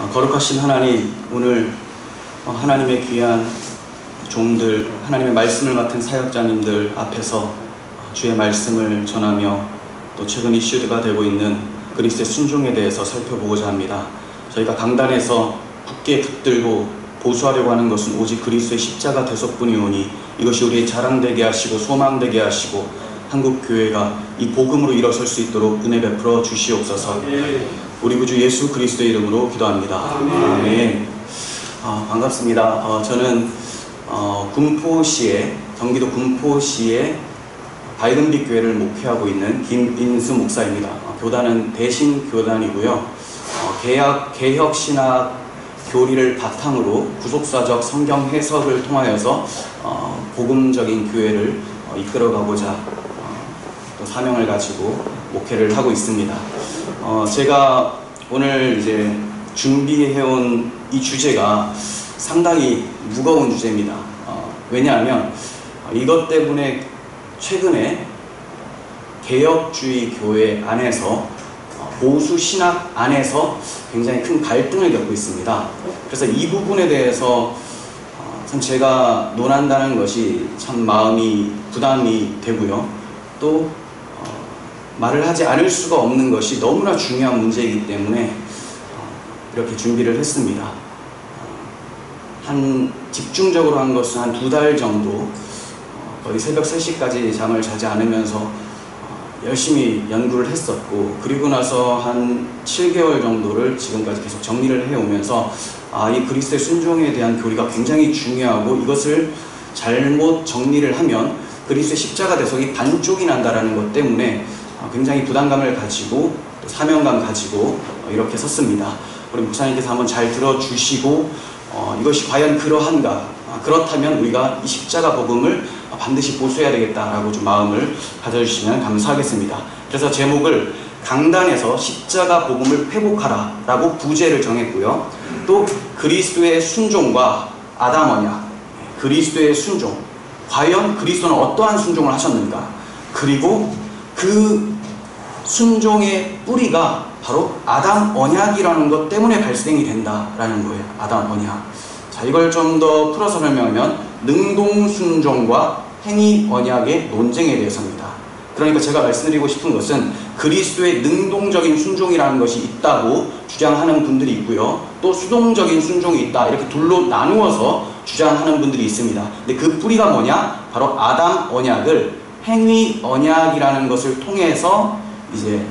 거룩하신 하나님, 오늘 하나님의 귀한 종들, 하나님의 말씀을 맡은 사역자님들 앞에서 주의 말씀을 전하며 또 최근 이슈가 되고 있는 그리스도의 순종에 대해서 살펴보고자 합니다. 저희가 강단에서 굳게 붙들고 보수하려고 하는 것은 오직 그리스도의 십자가 대속뿐이오니 이것이 우리의 자랑되게 하시고 소망되게 하시고 한국교회가 이 복음으로 일어설 수 있도록 은혜 베풀어 주시옵소서. 우리 구주 예수 그리스도의 이름으로 기도합니다. 아멘. 반갑습니다. 저는 경기도 군포시의 밝은빛 교회를 목회하고 있는 김인수 목사입니다. 교단은 대신교단이고요. 개혁신학 교리를 바탕으로 구속사적 성경 해석을 통하여서 복음적인 교회를 이끌어가고자 또 사명을 가지고 목회를 하고 있습니다. 제가 오늘 이제 준비해온 이 주제가 상당히 무거운 주제입니다. 왜냐하면 이것 때문에 최근에 개혁주의 교회 안에서 보수 신학 안에서 굉장히 큰 갈등을 겪고 있습니다. 그래서 이 부분에 대해서 참 제가 논한다는 것이 참 마음이 부담이 되고요. 또 말을 하지 않을 수가 없는 것이 너무나 중요한 문제이기 때문에 이렇게 준비를 했습니다. 집중적으로 한 것은 한 2달 정도 거의 새벽 3시까지 잠을 자지 않으면서 열심히 연구를 했었고, 그리고 나서 한 7개월 정도를 지금까지 계속 정리를 해오면서 이 그리스도의 순종에 대한 교리가 굉장히 중요하고 이것을 잘못 정리를 하면 그리스도의 십자가 대속이 반쪽이 난다라는 것 때문에 굉장히 부담감을 가지고 또 사명감 가지고 이렇게 섰습니다. 우리 목사님께서 한번 잘 들어주시고 이것이 과연 그러한가, 그렇다면 우리가 이 십자가 복음을 반드시 보수해야 되겠다라고 좀 마음을 가져주시면 감사하겠습니다. 그래서 제목을 강단에서 십자가 복음을 회복하라 라고 부제를 정했고요. 또 그리스도의 순종과 아담 언약, 그리스도의 순종, 과연 그리스도는 어떠한 순종을 하셨는가, 그리고 그 순종의 뿌리가 바로 아담 언약이라는 것 때문에 발생이 된다라는 거예요. 아담 언약. 자, 이걸 좀 더 풀어서 설명하면 능동순종과 행위 언약의 논쟁에 대해서입니다. 그러니까 제가 말씀드리고 싶은 것은 그리스도의 능동적인 순종이라는 것이 있다고 주장하는 분들이 있고요. 또 수동적인 순종이 있다, 이렇게 둘로 나누어서 주장하는 분들이 있습니다. 근데 그 뿌리가 뭐냐? 바로 아담 언약을 행위 언약이라는 것을 통해서 이제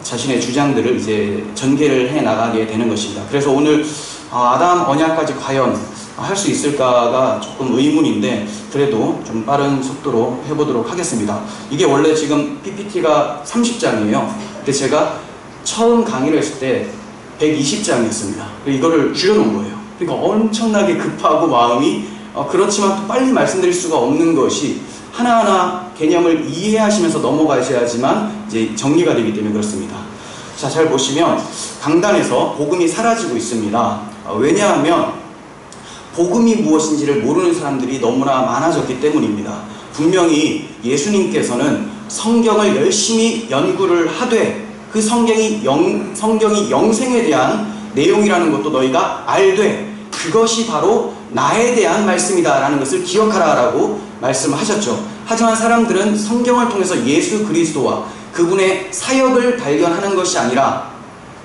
자신의 주장들을 이제 전개를 해 나가게 되는 것입니다. 그래서 오늘 아담 언약까지 과연 할 수 있을까가 조금 의문인데, 그래도 좀 빠른 속도로 해보도록 하겠습니다. 이게 원래 지금 PPT가 30장이에요. 근데 제가 처음 강의를 했을 때 120장이었습니다. 이거를 줄여놓은 거예요. 그러니까 엄청나게 급하고 마음이 그렇지만 또 빨리 말씀드릴 수가 없는 것이 하나하나 개념을 이해하시면서 넘어가셔야지만 이제 정리가 되기 때문에 그렇습니다. 자, 잘 보시면 강단에서 복음이 사라지고 있습니다. 왜냐하면 복음이 무엇인지를 모르는 사람들이 너무나 많아졌기 때문입니다. 분명히 예수님께서는 성경을 열심히 연구를 하되 그 성경이 영생에 대한 내용이라는 것도 너희가 알되 그것이 바로 나에 대한 말씀이다 라는 것을 기억하라 라고 말씀하셨죠. 하지만 사람들은 성경을 통해서 예수 그리스도와 그분의 사역을 발견하는 것이 아니라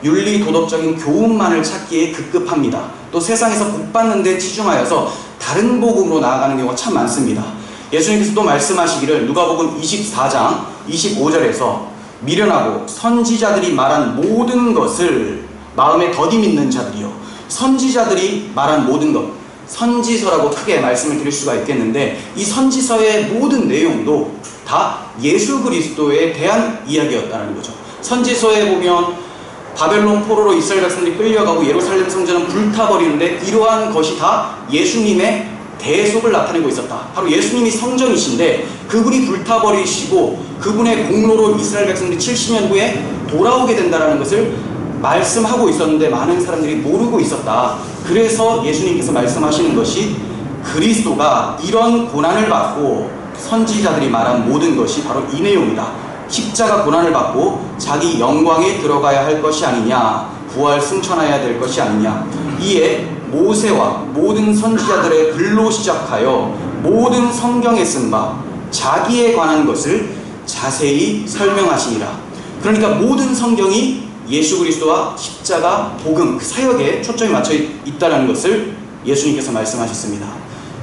윤리 도덕적인 교훈만을 찾기에 급급합니다. 또 세상에서 복받는 데 치중하여서 다른 복음으로 나아가는 경우가 참 많습니다. 예수님께서 또 말씀하시기를 누가복음 24장 25절에서 미련하고 선지자들이 말한 모든 것을 마음에 더디 믿는 자들이요, 선지자들이 말한 모든 것, 선지서라고 크게 말씀을 드릴 수가 있겠는데, 이 선지서의 모든 내용도 다 예수 그리스도에 대한 이야기였다는 거죠. 선지서에 보면 바벨론 포로로 이스라엘 백성들이 끌려가고 예루살렘 성전은 불타버리는데 이러한 것이 다 예수님의 대속을 나타내고 있었다. 바로 예수님이 성전이신데 그분이 불타버리시고 그분의 공로로 이스라엘 백성들이 70년 후에 돌아오게 된다는 것을 말씀하고 있었는데 많은 사람들이 모르고 있었다. 그래서 예수님께서 말씀하시는 것이 그리스도가 이런 고난을 받고 선지자들이 말한 모든 것이 바로 이 내용이다. 십자가 고난을 받고 자기 영광에 들어가야 할 것이 아니냐, 부활 승천하여야 될 것이 아니냐. 이에 모세와 모든 선지자들의 글로 시작하여 모든 성경에 쓴 바 자기에 관한 것을 자세히 설명하시니라. 그러니까 모든 성경이 예수 그리스도와 십자가, 복음, 그 사역에 초점이 맞춰 있다는 것을 예수님께서 말씀하셨습니다.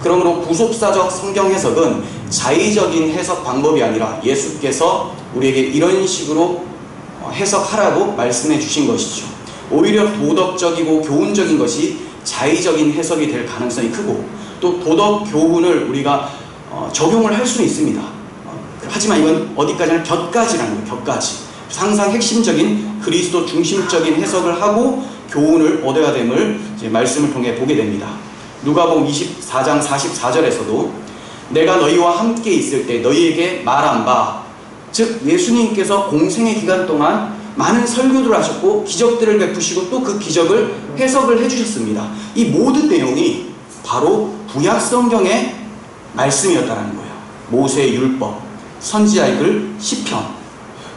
그러므로 구속사적 성경 해석은 자의적인 해석 방법이 아니라 예수께서 우리에게 이런 식으로 해석하라고 말씀해 주신 것이죠. 오히려 도덕적이고 교훈적인 것이 자의적인 해석이 될 가능성이 크고, 또 도덕 교훈을 우리가 적용을 할 수는 있습니다. 하지만 이건 어디까지나 곁가지라는 거예요. 곁가지. 항상 핵심적인 그리스도 중심적인 해석을 하고 교훈을 얻어야 됨을 이제 말씀을 통해 보게 됩니다. 누가복음 24장 44절에서도 내가 너희와 함께 있을 때 너희에게 말한 바, 즉 예수님께서 공생의 기간 동안 많은 설교들을 하셨고 기적들을 베푸시고 또 그 기적을 해석을 해주셨습니다. 이 모든 내용이 바로 구약 성경의 말씀이었다는 거예요. 모세의 율법, 선지자의 글, 시편,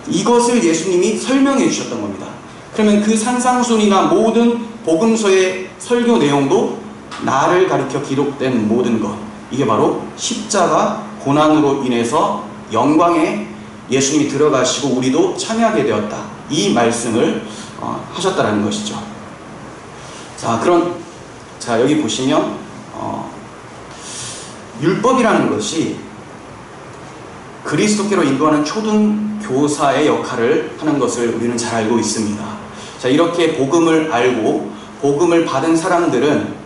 이것을 예수님이 설명해 주셨던 겁니다. 그러면 그 산상순이나 모든 복음서의 설교 내용도 나를 가리켜 기록된 모든 것, 이게 바로 십자가 고난으로 인해서 영광에 예수님이 들어가시고 우리도 참여하게 되었다, 이 말씀을 하셨다는 것이죠. 자, 여기 보시면 율법이라는 것이 그리스도께로 인도하는 초등 교사의 역할을 하는 것을 우리는 잘 알고 있습니다. 자, 이렇게 복음을 알고 복음을 받은 사람들은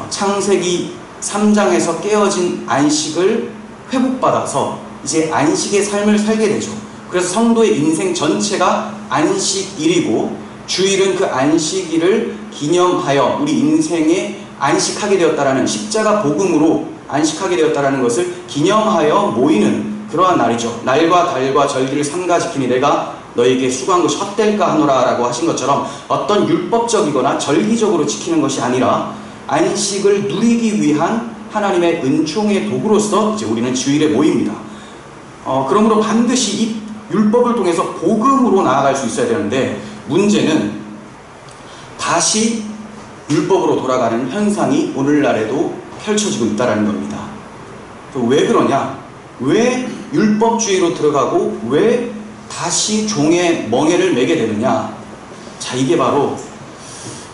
창세기 3장에서 깨어진 안식을 회복받아서 이제 안식의 삶을 살게 되죠. 그래서 성도의 인생 전체가 안식일이고, 주일은 그 안식일을 기념하여 우리 인생에 안식하게 되었다라는, 십자가 복음으로 안식하게 되었다라는 것을 기념하여 모이는 그러한 날이죠. 날과 달과 절기를 삼가지키니 내가 너에게 수고한 것이 헛될까 하노라 라고 하신 것처럼 어떤 율법적이거나 절기적으로 지키는 것이 아니라 안식을 누리기 위한 하나님의 은총의 도구로서 이제 우리는 주일에 모입니다. 그러므로 반드시 이 율법을 통해서 복음으로 나아갈 수 있어야 되는데, 문제는 다시 율법으로 돌아가는 현상이 오늘날에도 펼쳐지고 있다는 겁니다. 왜 그러냐? 왜 율법주의로 들어가고 왜 다시 종의 멍에를 매게 되느냐? 자, 이게 바로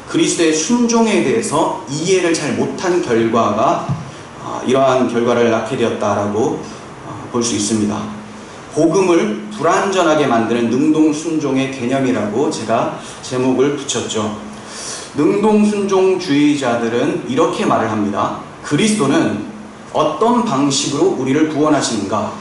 그리스도의 순종에 대해서 이해를 잘 못한 결과가 이러한 결과를 낳게 되었다라고 볼 수 있습니다. 복음을 불완전하게 만드는 능동순종의 개념이라고 제가 제목을 붙였죠. 능동순종주의자들은 이렇게 말을 합니다. 그리스도는 어떤 방식으로 우리를 구원하시는가?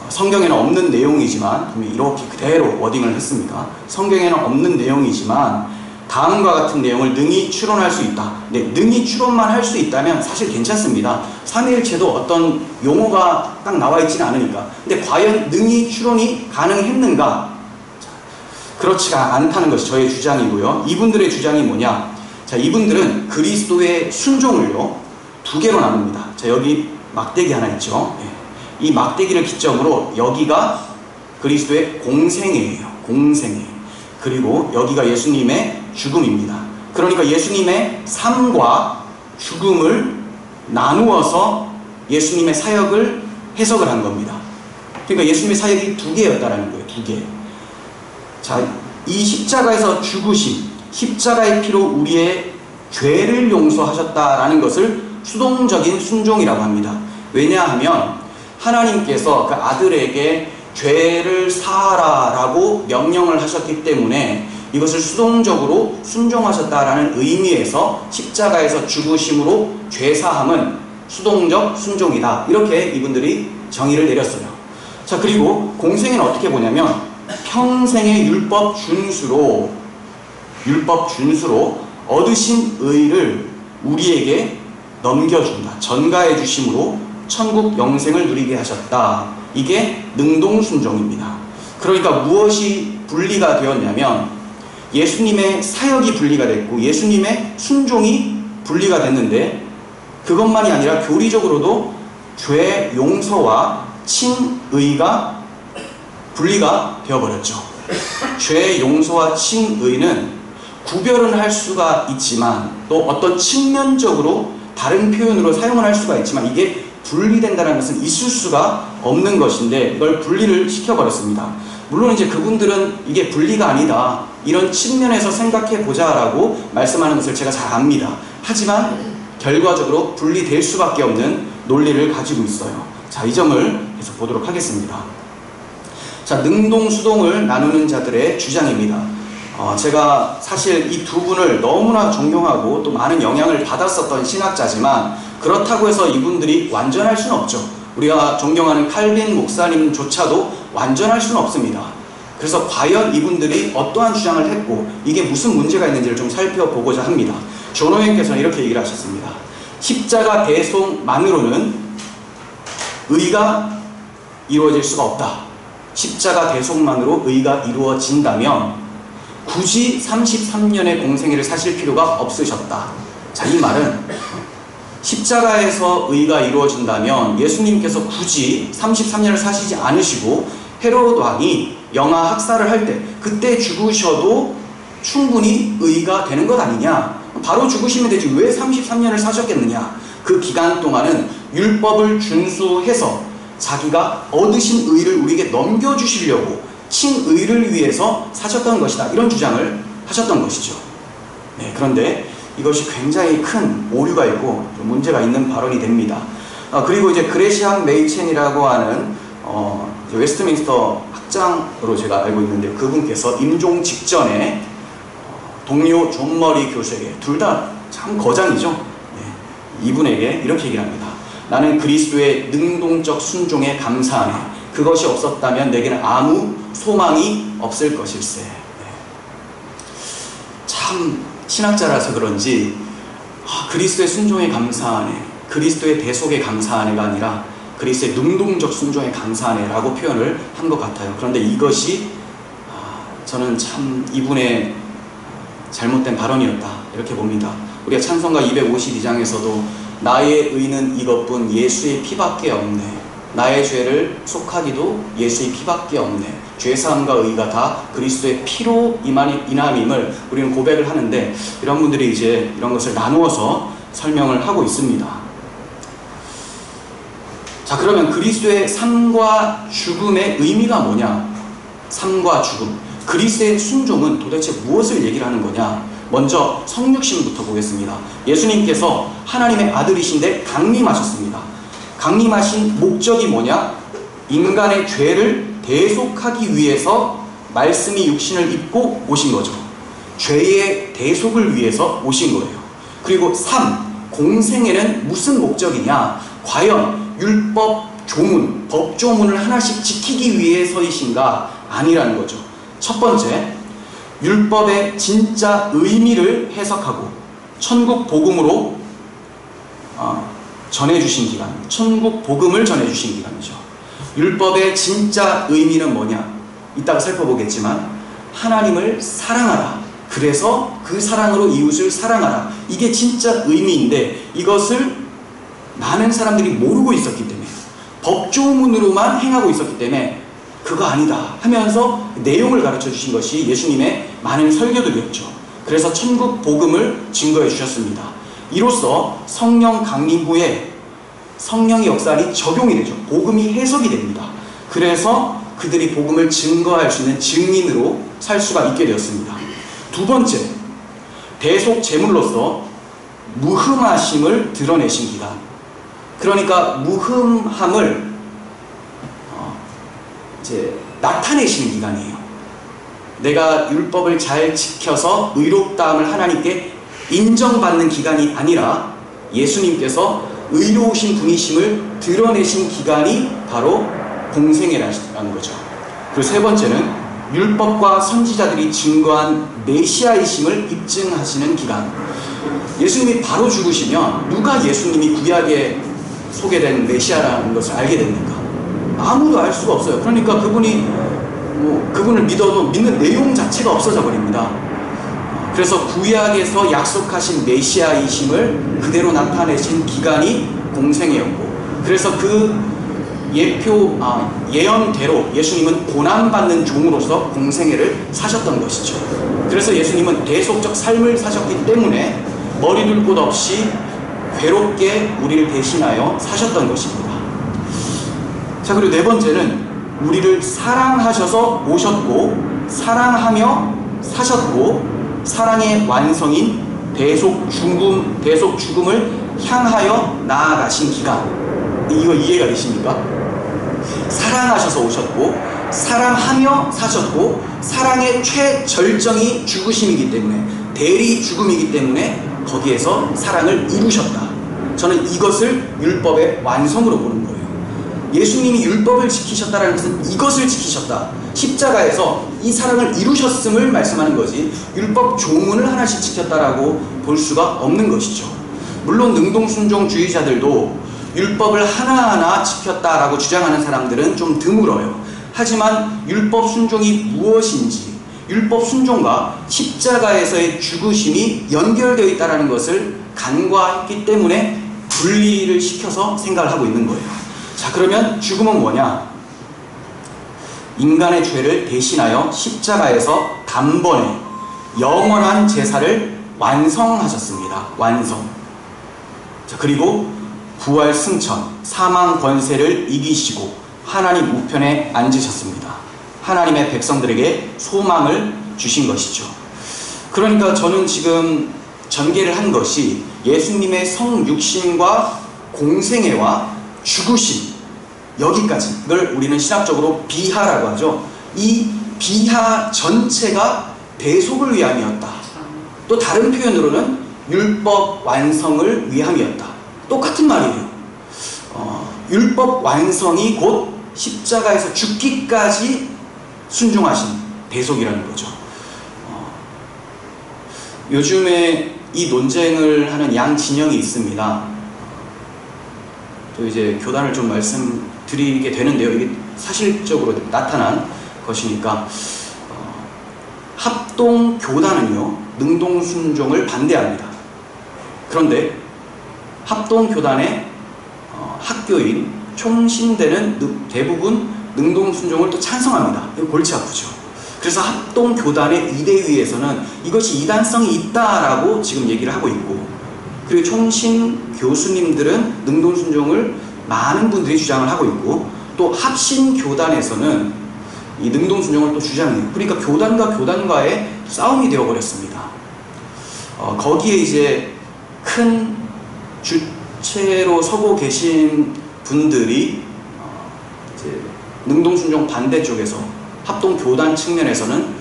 성경에는 없는 내용이지만, 이렇게 그대로 워딩을 했습니다. 성경에는 없는 내용이지만 다음과 같은 내용을 능히 추론할 수 있다. 네, 능히 추론만 할 수 있다면 사실 괜찮습니다. 삼위일체도 어떤 용어가 딱 나와 있지는 않으니까. 근데 과연 능히 추론이 가능했는가? 그렇지가 않다는 것이 저의 주장이고요. 이분들의 주장이 뭐냐? 자, 이분들은 그리스도의 순종을요, 두 개로 나눕니다. 자, 여기 막대기 하나 있죠. 이 막대기를 기점으로 여기가 그리스도의 공생애예요. 공생애. 그리고 여기가 예수님의 죽음입니다. 그러니까 예수님의 삶과 죽음을 나누어서 예수님의 사역을 해석을 한 겁니다. 그러니까 예수님의 사역이 두 개였다라는 거예요. 두 개. 자, 이 십자가에서 죽으심, 십자가의 피로 우리의 죄를 용서하셨다라는 것을 수동적인 순종이라고 합니다. 왜냐하면 하나님께서 그 아들에게 죄를 사하라라고 명령을 하셨기 때문에 이것을 수동적으로 순종하셨다라는 의미에서 십자가에서 죽으심으로 죄사함은 수동적 순종이다, 이렇게 이분들이 정의를 내렸어요. 자, 그리고 공생애는 어떻게 보냐면 평생의 율법 준수로 얻으신 의를 우리에게 넘겨준다, 전가해 주심으로 천국 영생을 누리게 하셨다. 이게 능동순종입니다. 그러니까 무엇이 분리가 되었냐면 예수님의 사역이 분리가 됐고 예수님의 순종이 분리가 됐는데, 그것만이 아니라 교리적으로도 죄 용서와 칭의가 분리가 되어버렸죠. 죄 용서와 칭의는 구별은 할 수가 있지만 또 어떤 측면적으로 다른 표현으로 사용을 할 수가 있지만 이게 분리된다는 것은 있을 수가 없는 것인데 이걸 분리를 시켜버렸습니다. 물론 이제 그분들은 이게 분리가 아니다, 이런 측면에서 생각해 보자라고 말씀하는 것을 제가 잘 압니다. 하지만 결과적으로 분리될 수밖에 없는 논리를 가지고 있어요. 자, 이 점을 계속 보도록 하겠습니다. 자, 능동수동을 나누는 자들의 주장입니다. 제가 사실 이 두 분을 너무나 존경하고 또 많은 영향을 받았었던 신학자지만 그렇다고 해서 이분들이 완전할 수는 없죠. 우리가 존경하는 칼빈 목사님조차도 완전할 수는 없습니다. 그래서 과연 이분들이 어떠한 주장을 했고 이게 무슨 문제가 있는지를 좀 살펴보고자 합니다. 존 오웬께서는 이렇게 얘기를 하셨습니다. 십자가 대속만으로는 의가 이루어질 수가 없다. 십자가 대속만으로 의가 이루어진다면 굳이 33년의 공생애를 사실 필요가 없으셨다. 자, 이 말은 십자가에서 의가 이루어진다면 예수님께서 굳이 33년을 사시지 않으시고 헤로드 왕이 영아 학살을 할 때 그때 죽으셔도 충분히 의가 되는 것 아니냐. 바로 죽으시면 되지 왜 33년을 사셨겠느냐. 그 기간 동안은 율법을 준수해서 자기가 얻으신 의를 우리에게 넘겨주시려고 칭의를 위해서 사셨던 것이다. 이런 주장을 하셨던 것이죠. 네, 그런데 이것이 굉장히 큰 오류가 있고 좀 문제가 있는 발언이 됩니다. 그리고 이제 그레시안 메이첸이라고 하는 웨스트민스터 학장으로 제가 알고 있는데 그분께서 임종 직전에 동료 존 머리 교수에게, 둘 다 참 거장이죠. 네, 이분에게 이렇게 얘기를 합니다. 나는 그리스도의 능동적 순종에 감사하네. 그것이 없었다면 내게는 아무 소망이 없을 것일세. 네. 참 신학자라서 그런지 그리스도의 순종에 감사하네, 그리스도의 대속에 감사하네가 아니라 그리스도의 능동적 순종에 감사하네 라고 표현을 한 것 같아요. 그런데 이것이 저는 참 이분의 잘못된 발언이었다 이렇게 봅니다. 우리가 찬송가 252장에서도 나의 의는 이것뿐 예수의 피밖에 없네, 나의 죄를 속하기도 예수의 피밖에 없네, 죄사함과 의가 다 그리스도의 피로 인함임을 우리는 고백을 하는데 이런 분들이 이제 이런 것을 나누어서 설명을 하고 있습니다. 자, 그러면 그리스도의 삶과 죽음의 의미가 뭐냐? 삶과 죽음, 그리스도의 순종은 도대체 무엇을 얘기를 하는 거냐? 먼저 성육신부터 보겠습니다. 예수님께서 하나님의 아들이신데 강림하셨습니다. 강림하신 목적이 뭐냐? 인간의 죄를 대속하기 위해서 말씀이 육신을 입고 오신 거죠. 죄의 대속을 위해서 오신 거예요. 그리고 3. 공생애는 무슨 목적이냐? 과연 율법 조문, 법조문을 하나씩 지키기 위해서이신가? 아니라는 거죠. 첫 번째, 율법의 진짜 의미를 해석하고 천국 복음으로 전해주신 기간, 천국 복음을 전해주신 기간이죠. 율법의 진짜 의미는 뭐냐? 이따가 살펴보겠지만 하나님을 사랑하라, 그래서 그 사랑으로 이웃을 사랑하라, 이게 진짜 의미인데 이것을 많은 사람들이 모르고 있었기 때문에, 법조문으로만 행하고 있었기 때문에 그거 아니다 하면서 내용을 가르쳐 주신 것이 예수님의 많은 설교들이었죠. 그래서 천국 복음을 증거해 주셨습니다. 이로써 성령 강림 후에 성령의 역사이 적용이 되죠. 복음이 해석이 됩니다. 그래서 그들이 복음을 증거할 수 있는 증인으로 살 수가 있게 되었습니다. 두 번째, 대속 제물로서 무흠하심을 드러내신 기간. 그러니까 무흠함을 이제 나타내시는 기간이에요. 내가 율법을 잘 지켜서 의롭다함을 하나님께 인정받는 기간이 아니라 예수님께서 의로우신 분이심을 드러내신 기간이 바로 공생애라는 거죠. 그리고 세 번째는 율법과 선지자들이 증거한 메시아이심을 입증하시는 기간. 예수님이 바로 죽으시면 누가 예수님이 구약에 소개된 메시아라는 것을 알게 됩니까? 아무도 알 수가 없어요. 그러니까 그분을 믿어도 믿는 내용 자체가 없어져 버립니다. 그래서 구약에서 약속하신 메시아이심을 그대로 나타내신 기간이 공생애였고, 그래서 그 예언대로 예수님은 고난받는 종으로서 공생애를 사셨던 것이죠. 그래서 예수님은 대속적 삶을 사셨기 때문에 머리둘 곳 없이 괴롭게 우리를 대신하여 사셨던 것입니다. 자, 그리고 네 번째는 우리를 사랑하셔서 오셨고 사랑하며 사셨고 사랑의 완성인 대속 죽음을 향하여 나아가신 기간. 이거 이해가 되십니까? 사랑하셔서 오셨고 사랑하며 사셨고 사랑의 최절정이 죽으심이기 때문에 대리 죽음이기 때문에 거기에서 사랑을 이루셨다. 저는 이것을 율법의 완성으로 보는 거예요. 예수님이 율법을 지키셨다는 것은 이것을 지키셨다. 십자가에서 이 사랑을 이루셨음을 말씀하는 거지 율법 조문을 하나씩 지켰다라고 볼 수가 없는 것이죠. 물론 능동순종주의자들도 율법을 하나하나 지켰다라고 주장하는 사람들은 좀 드물어요. 하지만 율법 순종이 무엇인지 율법 순종과 십자가에서의 죽으심이 연결되어 있다는 것을 간과했기 때문에 분리를 시켜서 생각을 하고 있는 거예요. 자, 그러면 죽음은 뭐냐? 인간의 죄를 대신하여 십자가에서 단번에 영원한 제사를 완성하셨습니다. 완성. 자, 그리고 부활 승천, 사망 권세를 이기시고 하나님 우편에 앉으셨습니다. 하나님의 백성들에게 소망을 주신 것이죠. 그러니까 저는 지금 전개를 한 것이 예수님의 성육신과 공생애와 죽으심, 여기까지를 우리는 신학적으로 비하라고 하죠. 이 비하 전체가 대속을 위함이었다. 또 다른 표현으로는 율법 완성을 위함이었다. 똑같은 말이에요. 율법 완성이 곧 십자가에서 죽기까지 순종하신 대속이라는 거죠. 요즘에 이 논쟁을 하는 양 진영이 있습니다. 또 이제 교단을 좀 말씀드리게 되는데요. 이게 사실적으로 나타난 것이니까 합동교단은요 능동순종을 반대합니다. 그런데 합동교단의 학교인 총신대는 대부분 능동순종을 또 찬성합니다. 이거 골치 아프죠. 그래서 합동교단의 이대위에서는 이것이 이단성이 있다라고 지금 얘기를 하고 있고, 그리고 총신 교수님들은 능동순종을 많은 분들이 주장을 하고 있고, 또 합신교단에서는 이 능동순종을 또 주장해요. 그러니까 교단과 교단과의 싸움이 되어버렸습니다. 거기에 이제 큰 주체로 서고 계신 분들이 이제 능동순종 반대 쪽에서 합동교단 측면에서는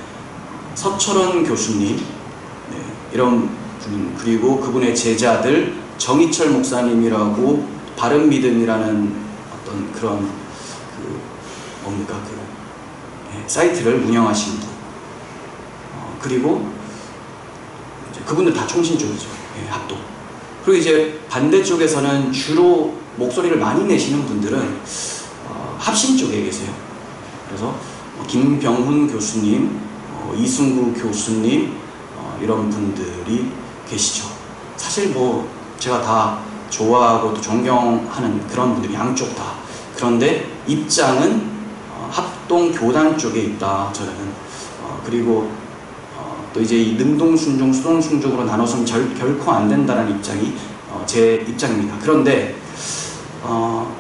서철원 교수님, 네, 이런 분, 그리고 그분의 제자들 정희철 목사님이라고 바른믿음이라는 어떤 그런 사이트를 운영하신 분, 그리고 이제 그분들 다 총신 쪽이죠. 합동. 그리고 이제 반대쪽에서는 주로 목소리를 많이 내시는 분들은 합신 쪽에 계세요. 그래서 김병훈 교수님, 이승구 교수님, 이런 분들이 계시죠. 사실 뭐 제가 다 좋아하고 또 존경하는 그런 분들이 양쪽 다. 그런데 입장은 합동교단 쪽에 있다, 저는. 그리고 또 이제 이 능동순종, 수동순종으로 나눠서는 결코 안 된다는 입장이 제 입장입니다. 그런데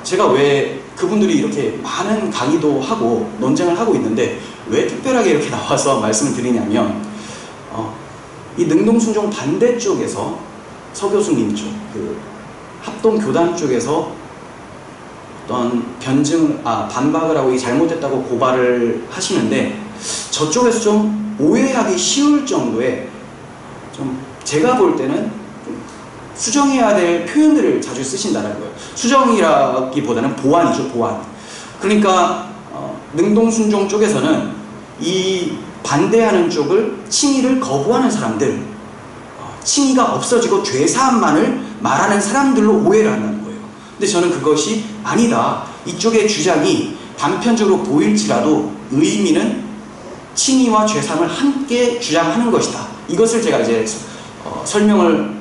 제가 왜 그분들이 이렇게 많은 강의도 하고 논쟁을 하고 있는데 왜 특별하게 이렇게 나와서 말씀을 드리냐면, 이 능동순종 반대쪽에서 서 교수님 쪽, 그 합동교단 쪽에서 어떤 반박을 하고 이 잘못됐다고 고발을 하시는데, 저쪽에서 좀 오해하기 쉬울 정도의 좀 제가 볼 때는 좀 수정해야 될 표현들을 자주 쓰신다는 거예요. 수정이라기보다는 보완이죠, 보완. 그러니까 능동순종 쪽에서는 이 반대하는 쪽을 칭의를 거부하는 사람들, 칭의가 없어지고 죄사함만을 말하는 사람들로 오해를 한다는 거예요. 근데 저는 그것이 아니다. 이쪽의 주장이 단편적으로 보일지라도 의미는 칭의와 죄사함을 함께 주장하는 것이다. 이것을 제가 이제 설명을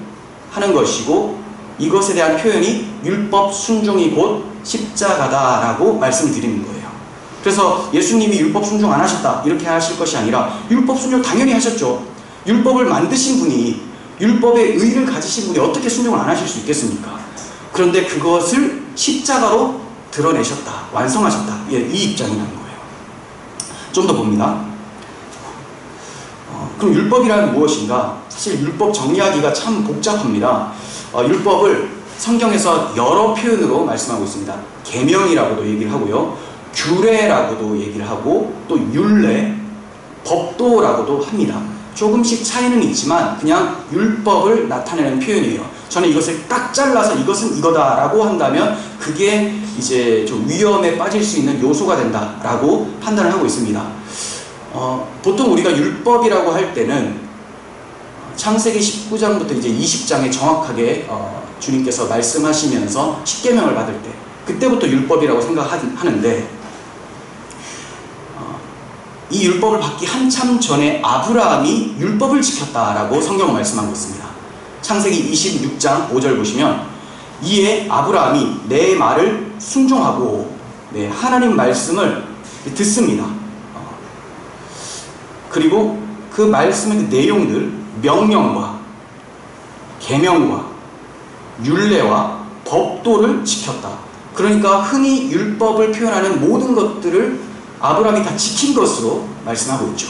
하는 것이고, 이것에 대한 표현이 율법 순종이 곧 십자가다라고 말씀드리는 거예요. 그래서 예수님이 율법 순종 안 하셨다 이렇게 하실 것이 아니라 율법 순종 당연히 하셨죠. 율법을 만드신 분이, 율법의 의를 가지신 분이 어떻게 순종을 안 하실 수 있겠습니까? 그런데 그것을 십자가로 드러내셨다, 완성하셨다, 이 입장이라는 거예요. 좀 더 봅니다. 그럼 율법이란 무엇인가? 사실 율법 정리하기가 참 복잡합니다. 율법을 성경에서 여러 표현으로 말씀하고 있습니다. 계명이라고도 얘기를 하고요, 규례라고도 얘기를 하고, 또 율례, 법도라고도 합니다. 조금씩 차이는 있지만 그냥 율법을 나타내는 표현이에요. 저는 이것을 딱 잘라서 이것은 이거다라고 한다면 그게 이제 좀 위험에 빠질 수 있는 요소가 된다라고 판단을 하고 있습니다. 보통 우리가 율법이라고 할 때는 창세기 19장부터 이제 20장에 정확하게 주님께서 말씀하시면서 십계명을 받을 때, 그때부터 율법이라고 생각하는데, 이 율법을 받기 한참 전에 아브라함이 율법을 지켰다라고 성경은 말씀하고 있습니다. 창세기 26장 5절 보시면, 이에 아브라함이 내 말을 순종하고 하나님 말씀을 듣습니다. 그리고 그 말씀의 내용들, 명령과 계명과 율례와 법도를 지켰다. 그러니까 흔히 율법을 표현하는 모든 것들을 아브라함이 다 지킨 것으로 말씀하고 있죠.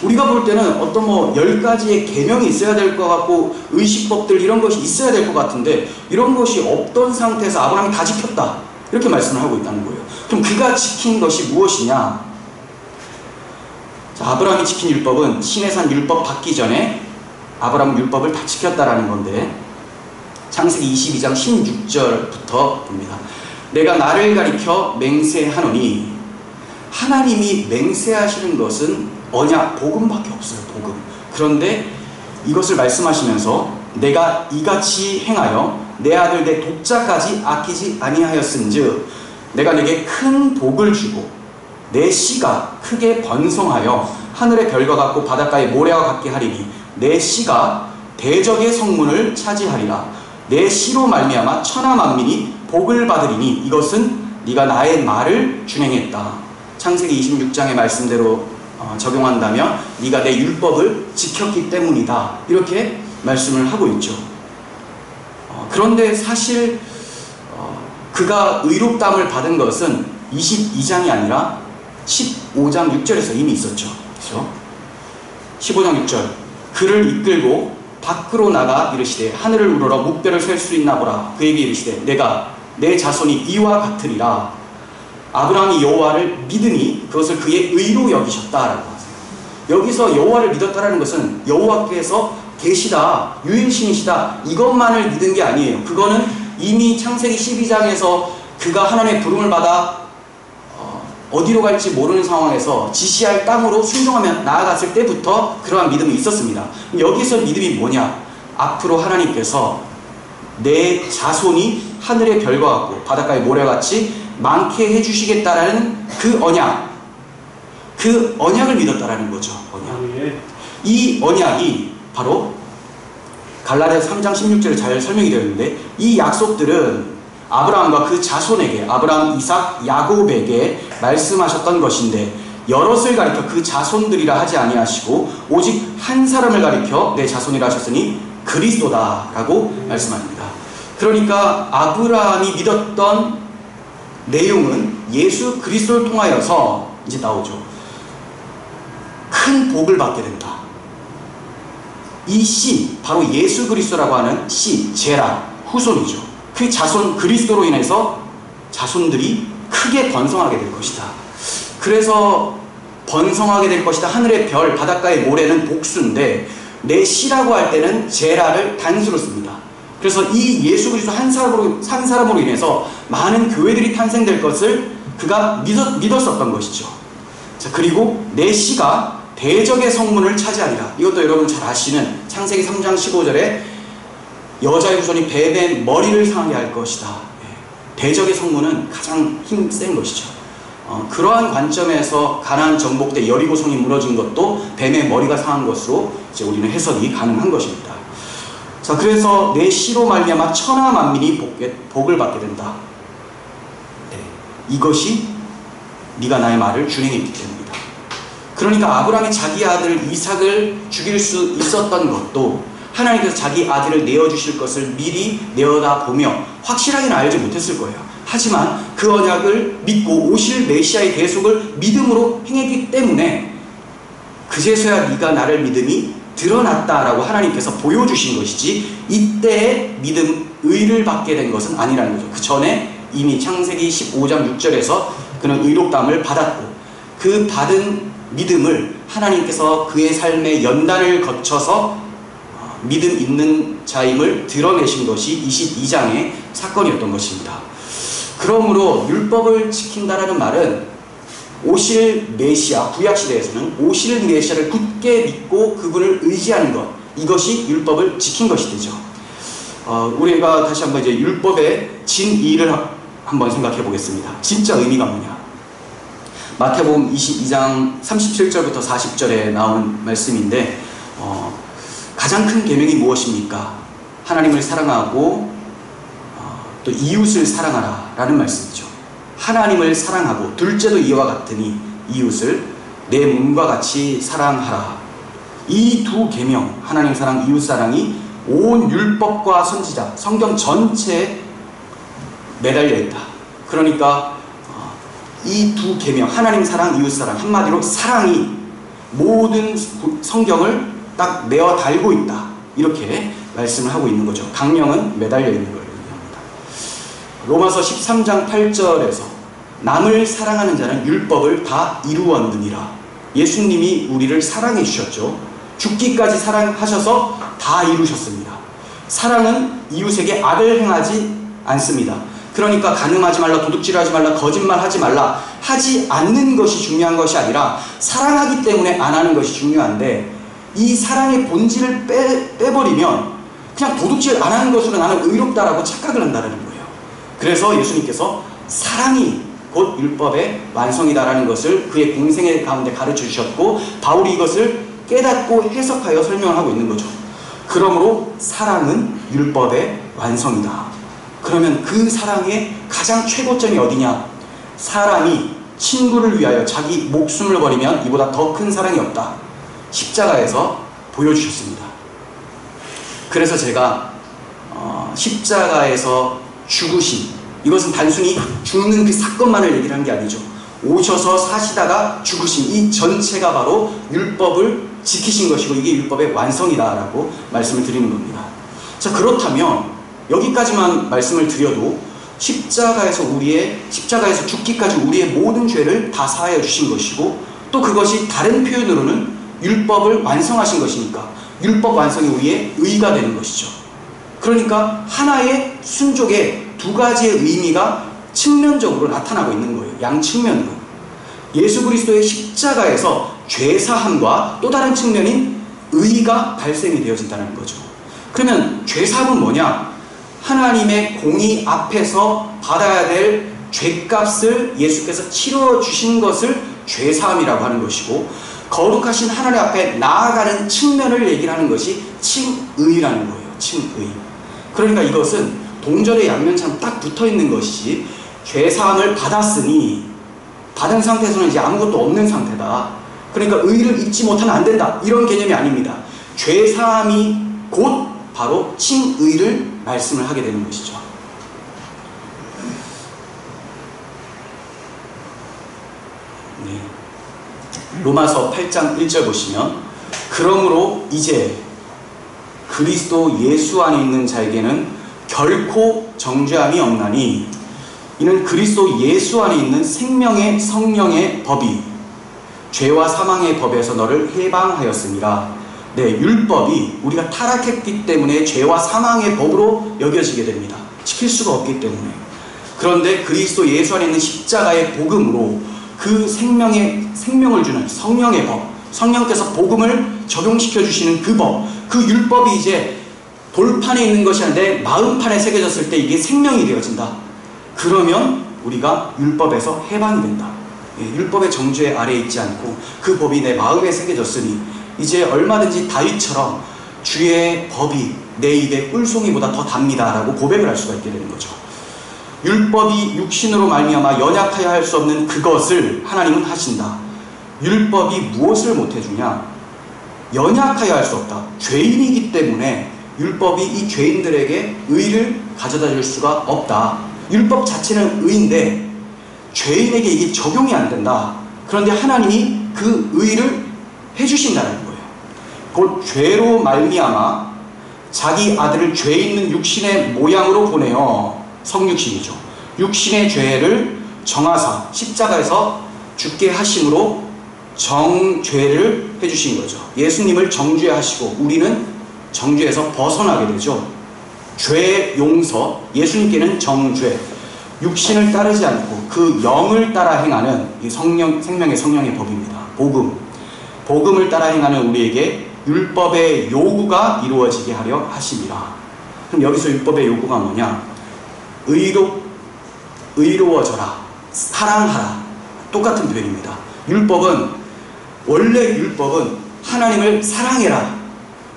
우리가 볼 때는 어떤 10가지의 계명이 있어야 될 것 같고, 의식법들 이런 것이 있어야 될 것 같은데, 이런 것이 없던 상태에서 아브라함이 다 지켰다, 이렇게 말씀을 하고 있다는 거예요. 그럼 그가 지킨 것이 무엇이냐? 자, 아브라함이 지킨 율법은 시내산 율법 받기 전에 아브라함은 율법을 다 지켰다라는 건데, 창세기 22장 16절부터 봅니다. 내가 나를 가리켜 맹세하노니, 하나님이 맹세하시는 것은 언약, 복음밖에 없어요. 복음. 그런데 이것을 말씀하시면서 내가 이같이 행하여 내 아들 내 독자까지 아끼지 아니하였은즉 내가 내게 큰 복을 주고 내 씨가 크게 번성하여 하늘의 별과 같고 바닷가의 모래와 같게 하리니 내 씨가 대적의 성문을 차지하리라. 내 씨로 말미암아 천하 만민이 복을 받으리니 이것은 네가 나의 말을 준행했다. 창세기 26장의 말씀대로 적용한다면 네가 내 율법을 지켰기 때문이다, 이렇게 말씀을 하고 있죠. 그런데 사실 그가 의롭다함을 받은 것은 22장이 아니라 15장 6절에서 이미 있었죠. 그렇죠? 15장 6절, 그를 이끌고 밖으로 나가 이르시되 하늘을 우러러 묵배를 셀 수 있나 보라. 그에게 이르시되 내가 내 자손이 이와 같으리라. 아브라함이 여호와를 믿으니 그것을 그의 의로 여기셨다라고 하세요. 여기서 여호와를 믿었다라는 것은 여호와께서 계시다, 유일신이시다, 이것만을 믿은 게 아니에요. 그거는 이미 창세기 12장에서 그가 하나님의 부름을 받아 어디로 갈지 모르는 상황에서 지시할 땅으로 순종하며 나아갔을 때부터 그러한 믿음이 있었습니다. 여기서 믿음이 뭐냐? 앞으로 하나님께서 내 자손이 하늘의 별과 같고 바닷가의 모래같이 많게 해주시겠다라는 그 언약, 그 언약을 믿었다라는 거죠. 언약. 이 언약이 바로 갈라디아서 3장 16절에 잘 설명이 되어 있는데, 이 약속들은 아브라함과 그 자손에게, 아브라함, 이삭, 야곱에게 말씀하셨던 것인데, 여럿을 가리켜 그 자손들이라 하지 아니하시고 오직 한 사람을 가리켜 내 자손이라 하셨으니 그리스도다라고 말씀합니다. 그러니까 아브라함이 믿었던 내용은 예수 그리스도를 통하여서 이제 나오죠. 큰 복을 받게 된다. 이 씨, 바로 예수 그리스도라고 하는 씨, 제라, 후손이죠. 그 자손 그리스도로 인해서 자손들이 크게 번성하게 될 것이다. 그래서 번성하게 될 것이다. 하늘의 별, 바닷가의 모래는 복수인데 내 씨라고 할 때는 제라를 단수로 씁니다. 그래서 이 예수 그리스도 한 사람으로 인해서 많은 교회들이 탄생될 것을 그가 믿었었던 것이죠. 자, 그리고 내 씨가 대적의 성문을 차지하리라. 이것도 여러분 잘 아시는 창세기 3장 15절에 여자의 후손이 뱀의 머리를 상하게 할 것이다. 대적의 성문은 가장 힘센 것이죠. 그러한 관점에서 가나안 정복 때 여리고성이 무너진 것도 뱀의 머리가 상한 것으로 이제 우리는 해석이 가능한 것입니다. 자, 그래서 내 씨로 말미암아 천하 만민이 복을 받게 된다. 이것이 네가 나의 말을 준행했기 때문이다. 그러니까 아브라함이 자기 아들 이삭을 죽일 수 있었던 것도 하나님께서 자기 아들을 내어주실 것을 미리 내어다 보며 확실하게는 알지 못했을 거예요. 하지만 그 언약을 믿고 오실 메시아의 계속을 믿음으로 행했기 때문에 그제서야 네가 나를 믿음이 드러났다라고 하나님께서 보여주신 것이지, 이때의 믿음, 의를 받게 된 것은 아니라는 거죠. 그 전에 이미 창세기 15장 6절에서 그는 의롭다함을 받았고, 그 받은 믿음을 하나님께서 그의 삶의 연단을 거쳐서 믿음 있는 자임을 드러내신 것이 22장의 사건이었던 것입니다. 그러므로 율법을 지킨다라는 말은 오실 메시아, 구약시대에서는 오실 메시아를 굳게 믿고 그분을 의지하는 것, 이것이 율법을 지킨 것이 되죠. 우리가 다시 한번 이제 율법의 진의를 한번 생각해 보겠습니다. 진짜 의미가 뭐냐? 마태복음 22장 37절부터 40절에 나온 말씀인데, 가장 큰 계명이 무엇입니까? 하나님을 사랑하고 또 이웃을 사랑하라 라는 말씀이죠. 하나님을 사랑하고 둘째도 이와 같으니 이웃을 내 몸과 같이 사랑하라. 이 두 계명, 하나님 사랑, 이웃 사랑이 온 율법과 선지자, 성경 전체에 매달려 있다. 그러니까 이 두 계명, 하나님 사랑, 이웃 사랑, 한마디로 사랑이 모든 성경을 딱 내어 달고 있다. 이렇게 말씀을 하고 있는 거죠. 강령은 매달려 있는 걸 얘기합니다. 로마서 13장 8절에서 남을 사랑하는 자는 율법을 다 이루었느니라. 예수님이 우리를 사랑해 주셨죠. 죽기까지 사랑하셔서 다 이루셨습니다. 사랑은 이웃에게 악을 행하지 않습니다. 그러니까 간음하지 말라, 도둑질하지 말라, 거짓말하지 말라 하지 않는 것이 중요한 것이 아니라 사랑하기 때문에 안 하는 것이 중요한데, 이 사랑의 본질을 빼버리면 그냥 도둑질 안 하는 것으로 나는 의롭다라고 착각을 한다는 거예요. 그래서 예수님께서 사랑이 곧 율법의 완성이다라는 것을 그의 공생의 가운데 가르쳐 주셨고, 바울이 이것을 깨닫고 해석하여 설명을 하고 있는 거죠. 그러므로 사랑은 율법의 완성이다. 그러면 그 사랑의 가장 최고점이 어디냐? 사람이 친구를 위하여 자기 목숨을 버리면 이보다 더 큰 사랑이 없다. 십자가에서 보여주셨습니다. 그래서 제가 십자가에서 죽으신, 이것은 단순히 죽는 그 사건만을 얘기를 한 게 아니죠. 오셔서 사시다가 죽으신 이 전체가 바로 율법을 지키신 것이고, 이게 율법의 완성이다라고 말씀을 드리는 겁니다. 자, 그렇다면 여기까지만 말씀을 드려도 십자가에서 죽기까지 우리의 모든 죄를 다 사하여 주신 것이고, 또 그것이 다른 표현으로는 율법을 완성하신 것이니까 율법 완성이 우리의 의가 되는 것이죠. 그러니까 하나의 순종의 두 가지의 의미가 측면적으로 나타나고 있는 거예요. 양측면으로. 예수 그리스도의 십자가에서 죄사함과 또 다른 측면인 의가 발생이 되어진다는 거죠. 그러면 죄사함은 뭐냐? 하나님의 공의 앞에서 받아야 될 죄값을 예수께서 치러주신 것을 죄사함이라고 하는 것이고, 거룩하신 하나님 앞에 나아가는 측면을 얘기를 하는 것이 칭의라는 거예요. 칭의. 그러니까 이것은 동절의 양면처럼 딱 붙어있는 것이지, 죄사함을 받았으니 받은 상태에서는 이제 아무것도 없는 상태다. 그러니까 의를 잊지 못하면 안 된다. 이런 개념이 아닙니다. 죄사함이 곧 바로 칭의를 말씀을 하게 되는 것이죠. 네. 로마서 8장 1절 보시면, 그러므로 이제 그리스도 예수 안에 있는 자에게는 결코 정죄함이 없나니 이는 그리스도 예수 안에 있는 생명의 성령의 법이 죄와 사망의 법에서 너를 해방하였습니다. 네, 율법이 우리가 타락했기 때문에 죄와 사망의 법으로 여겨지게 됩니다. 지킬 수가 없기 때문에. 그런데 그리스도 예수 안에 있는 십자가의 복음으로 그 생명을 주는 성령의 법, 성령께서 복음을 적용시켜 주시는 그 법, 그 율법이 이제 돌판에 있는 것이 아니라 내 마음판에 새겨졌을 때 이게 생명이 되어진다. 그러면 우리가 율법에서 해방이 된다. 율법의 정죄 아래에 있지 않고 그 법이 내 마음에 새겨졌으니 이제 얼마든지 다윗처럼 주의 법이 내 입에 꿀송이보다 더 답니다 라고 고백을 할 수가 있게 되는 거죠. 율법이 육신으로 말미암아 연약하여 할 수 없는 그것을 하나님은 하신다. 율법이 무엇을 못해주냐? 연약하여 할 수 없다. 죄인이기 때문에 율법이 이 죄인들에게 의를 가져다 줄 수가 없다. 율법 자체는 의인데 죄인에게 이게 적용이 안 된다. 그런데 하나님이 그 의를 해주신다는 거예요. 곧 죄로 말미암아 자기 아들을 죄 있는 육신의 모양으로 보내어, 성육신이죠. 육신의 죄를 정하사 십자가에서 죽게 하심으로 정죄를 해주신 거죠. 예수님을 정죄하시고 우리는 정죄에서 벗어나게 되죠. 죄 용서, 예수님께는 정죄, 육신을 따르지 않고 그 영을 따라 행하는 이 생명의 성령의 법입니다. 복음을 따라 행하는 우리에게 율법의 요구가 이루어지게 하려 하심이라. 그럼 여기서 율법의 요구가 뭐냐? 의로워져라, 사랑하라. 똑같은 표현입니다. 원래 율법은 하나님을 사랑해라,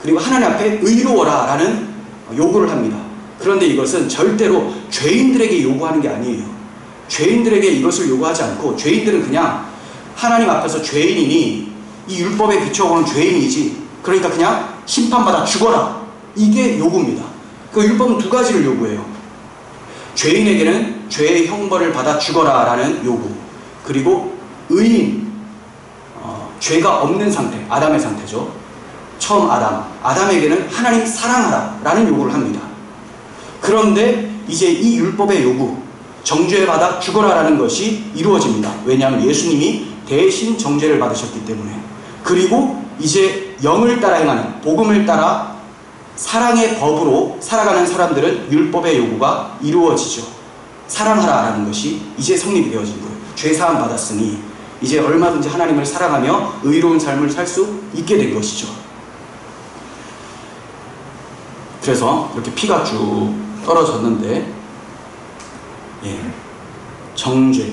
그리고 하나님 앞에 의로워라 라는 요구를 합니다. 그런데 이것은 절대로 죄인들에게 요구하는 게 아니에요. 죄인들에게 이것을 요구하지 않고, 죄인들은 그냥 하나님 앞에서 죄인이니 이 율법에 비춰보는 죄인이지, 그러니까 그냥 심판받아 죽어라, 이게 요구입니다. 그 율법은 두 가지를 요구해요. 죄인에게는 죄의 형벌을 받아 죽어라 라는 요구, 그리고 의인, 죄가 없는 상태, 아담의 상태죠. 처음 아담에게는 하나님 사랑하라 라는 요구를 합니다. 그런데 이제 이 율법의 요구, 정죄받아 죽어라 라는 것이 이루어집니다. 왜냐하면 예수님이 대신 정죄를 받으셨기 때문에. 그리고 이제 영을 따라 행하는, 복음을 따라 사랑의 법으로 살아가는 사람들은 율법의 요구가 이루어지죠. 사랑하라 라는 것이 이제 성립이 되어진 거예요. 죄사함 받았으니 이제 얼마든지 하나님을 사랑하며 의로운 삶을 살 수 있게 된 것이죠. 그래서 이렇게 피가 쭉 떨어졌는데, 정죄,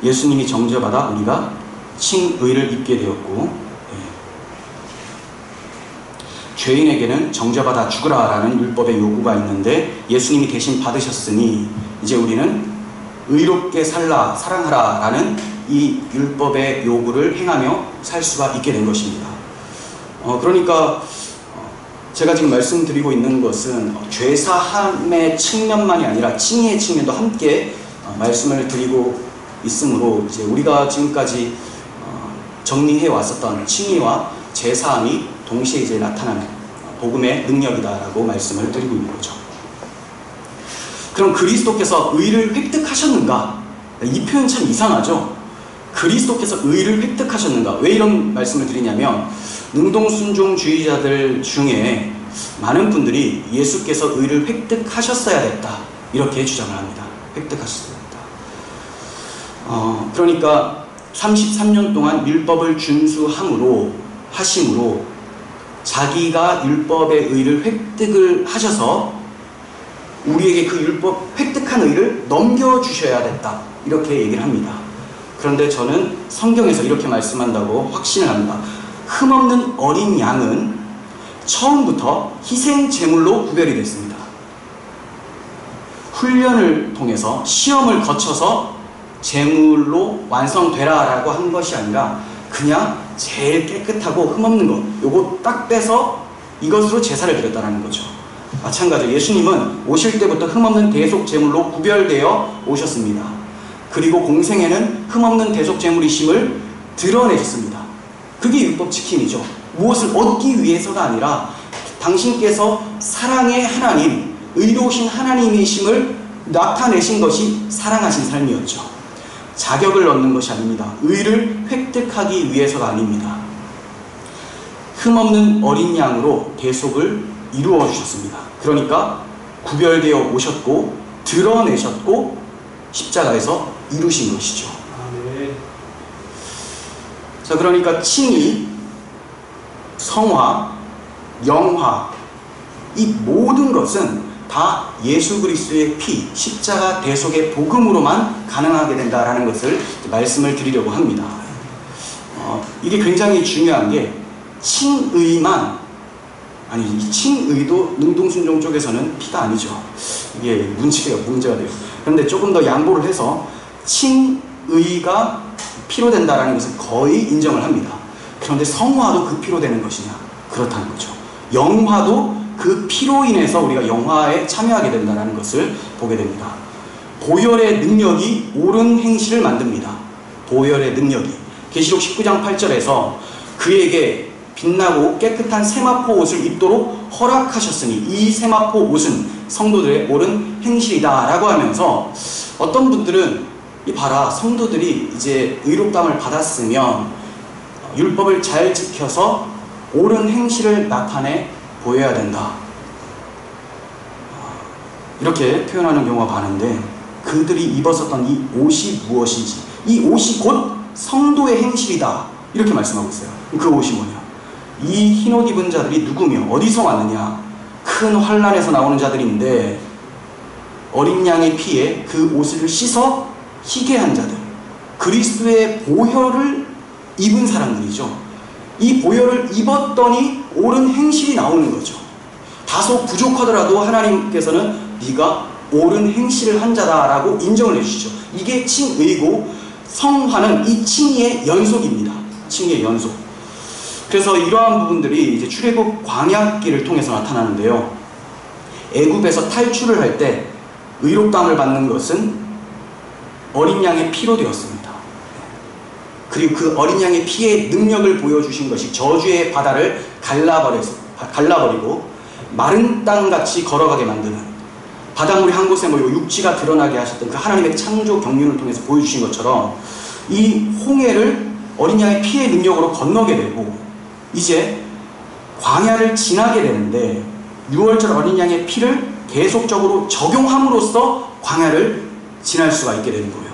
예수님이 정죄받아 우리가 칭의를 입게 되었고, 죄인에게는 정죄받아 죽으라 라는 율법의 요구가 있는데 예수님이 대신 받으셨으니 이제 우리는 의롭게 살라, 사랑하라 라는 이 율법의 요구를 행하며 살 수가 있게 된 것입니다. 그러니까 제가 지금 말씀드리고 있는 것은 죄사함의 측면만이 아니라 칭의의 측면도 함께 말씀을 드리고 있으므로, 이제 우리가 지금까지 정리해 왔었던 칭의와 죄사함이 동시에 이제 나타나는 복음의 능력이다라고 말씀을 드리고 있는 거죠. 그럼 그리스도께서 의를 획득하셨는가? 이 표현 참 이상하죠? 그리스도께서 의를 획득하셨는가? 왜 이런 말씀을 드리냐면, 능동순종주의자들 중에 많은 분들이 예수께서 의를 획득하셨어야 됐다, 이렇게 주장을 합니다. 획득하셨어야 됐다. 그러니까 33년 동안 율법을 준수함으로 하심으로 자기가 율법의 의를 획득을 하셔서 우리에게 그 율법 획득한 의를 넘겨주셔야 됐다, 이렇게 얘기를 합니다. 그런데 저는 성경에서 이렇게 말씀한다고 확신을 합니다. 흠없는 어린 양은 처음부터 희생 제물로 구별이 됐습니다. 훈련을 통해서 시험을 거쳐서 제물로 완성되라 라고 한 것이 아니라 그냥 제일 깨끗하고 흠없는 것, 요거 딱 빼서 이것으로 제사를 드렸다는 거죠. 마찬가지로 예수님은 오실 때부터 흠없는 대속 제물로 구별되어 오셨습니다. 그리고 공생에는 흠없는 대속 제물이심을 드러내셨습니다. 그게 율법 지킴이죠. 무엇을 얻기 위해서가 아니라 당신께서 사랑의 하나님, 의로우신 하나님이심을 나타내신 것이 사랑하신 삶이었죠. 자격을 얻는 것이 아닙니다. 의를 획득하기 위해서가 아닙니다. 흠없는 어린 양으로 대속을 이루어 주셨습니다. 그러니까 구별되어 오셨고 드러내셨고 십자가에서 이루신 것이죠. 자, 그러니까 칭의, 성화, 영화, 이 모든 것은 다 예수 그리스도의 피, 십자가 대속의 복음으로만 가능하게 된다라는 것을 말씀을 드리려고 합니다. 이게 굉장히 중요한 게, 칭의만, 아니 이 칭의도 능동순종 쪽에서는 피가 아니죠. 이게 문제가 돼요. 그런데 조금 더 양보를 해서 칭의가 피로 된다라는 것을 거의 인정을 합니다. 그런데 성화도 그 피로 되는 것이냐? 그렇다는 거죠. 영화도 그 피로 인해서 우리가 영화에 참여하게 된다는 것을 보게 됩니다. 보혈의 능력이 옳은 행실을 만듭니다. 보혈의 능력이. 계시록 19장 8절에서 그에게 빛나고 깨끗한 세마포 옷을 입도록 허락하셨으니 이 세마포 옷은 성도들의 옳은 행실이다 라고 하면서 어떤 분들은 봐라, 성도들이 이제 의롭다함을 받았으면 율법을 잘 지켜서 옳은 행실을 나타내 보여야 된다, 이렇게 표현하는 경우가 많은데, 그들이 입었었던 이 옷이 무엇인지, 이 옷이 곧 성도의 행실이다 이렇게 말씀하고 있어요. 그 옷이 뭐냐? 이 흰옷 입은 자들이 누구며 어디서 왔느냐? 큰 환난에서 나오는 자들인데 어린 양의 피에 그 옷을 씻어 희게 한 자들, 그리스도의 보혈을 입은 사람들이죠. 이 보혈을 입었더니 옳은 행실이 나오는 거죠. 다소 부족하더라도 하나님께서는 네가 옳은 행실을 한 자다라고 인정을 해주시죠. 이게 칭의고, 성화는 이 칭의의 연속입니다. 칭의의 연속. 그래서 이러한 부분들이 이제 출애굽 광야기를 통해서 나타나는데요. 애굽에서 탈출을 할 때 의롭다함을 받는 것은 어린 양의 피로 되었습니다. 그리고 그 어린 양의 피의 능력을 보여주신 것이 저주의 바다를 갈라버리고 마른 땅같이 걸어가게 만드는, 바닷물이 한 곳에 모이고 육지가 드러나게 하셨던 그 하나님의 창조 경륜을 통해서 보여주신 것처럼 이 홍해를 어린 양의 피의 능력으로 건너게 되고 이제 광야를 지나게 되는데 6월절 어린 양의 피를 계속적으로 적용함으로써 광야를 지날 수가 있게 되는 거예요.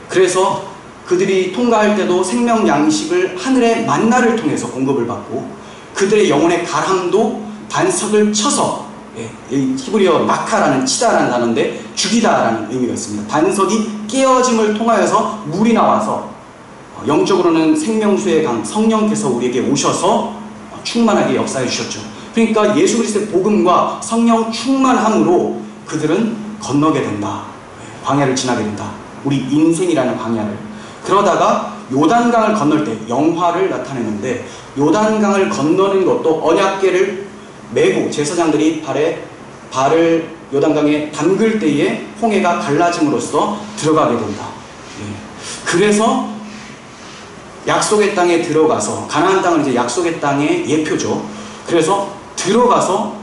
그래서 그들이 통과할 때도 생명 양식을 하늘의 만나를 통해서 공급을 받고, 그들의 영혼의 가람도 반석을 쳐서, 히브리어 마카라는 치다라는 단어인데 죽이다라는 의미가 있습니다. 반석이 깨어짐을 통하여서 물이 나와서 영적으로는 생명수의 강 성령께서 우리에게 오셔서 충만하게 역사해 주셨죠. 그러니까 예수 그리스도의 복음과 성령 충만함으로 그들은 건너게 된다. 광야를 지나게 된다. 우리 인생이라는 광야를. 그러다가 요단강을 건널 때 영화를 나타내는데, 요단강을 건너는 것도 언약궤를 메고 제사장들이 발을 요단강에 담글 때에 홍해가 갈라짐으로써 들어가게 된다. 그래서 약속의 땅에 들어가서, 가나안 땅은 이제 약속의 땅의 예표죠. 그래서 들어가서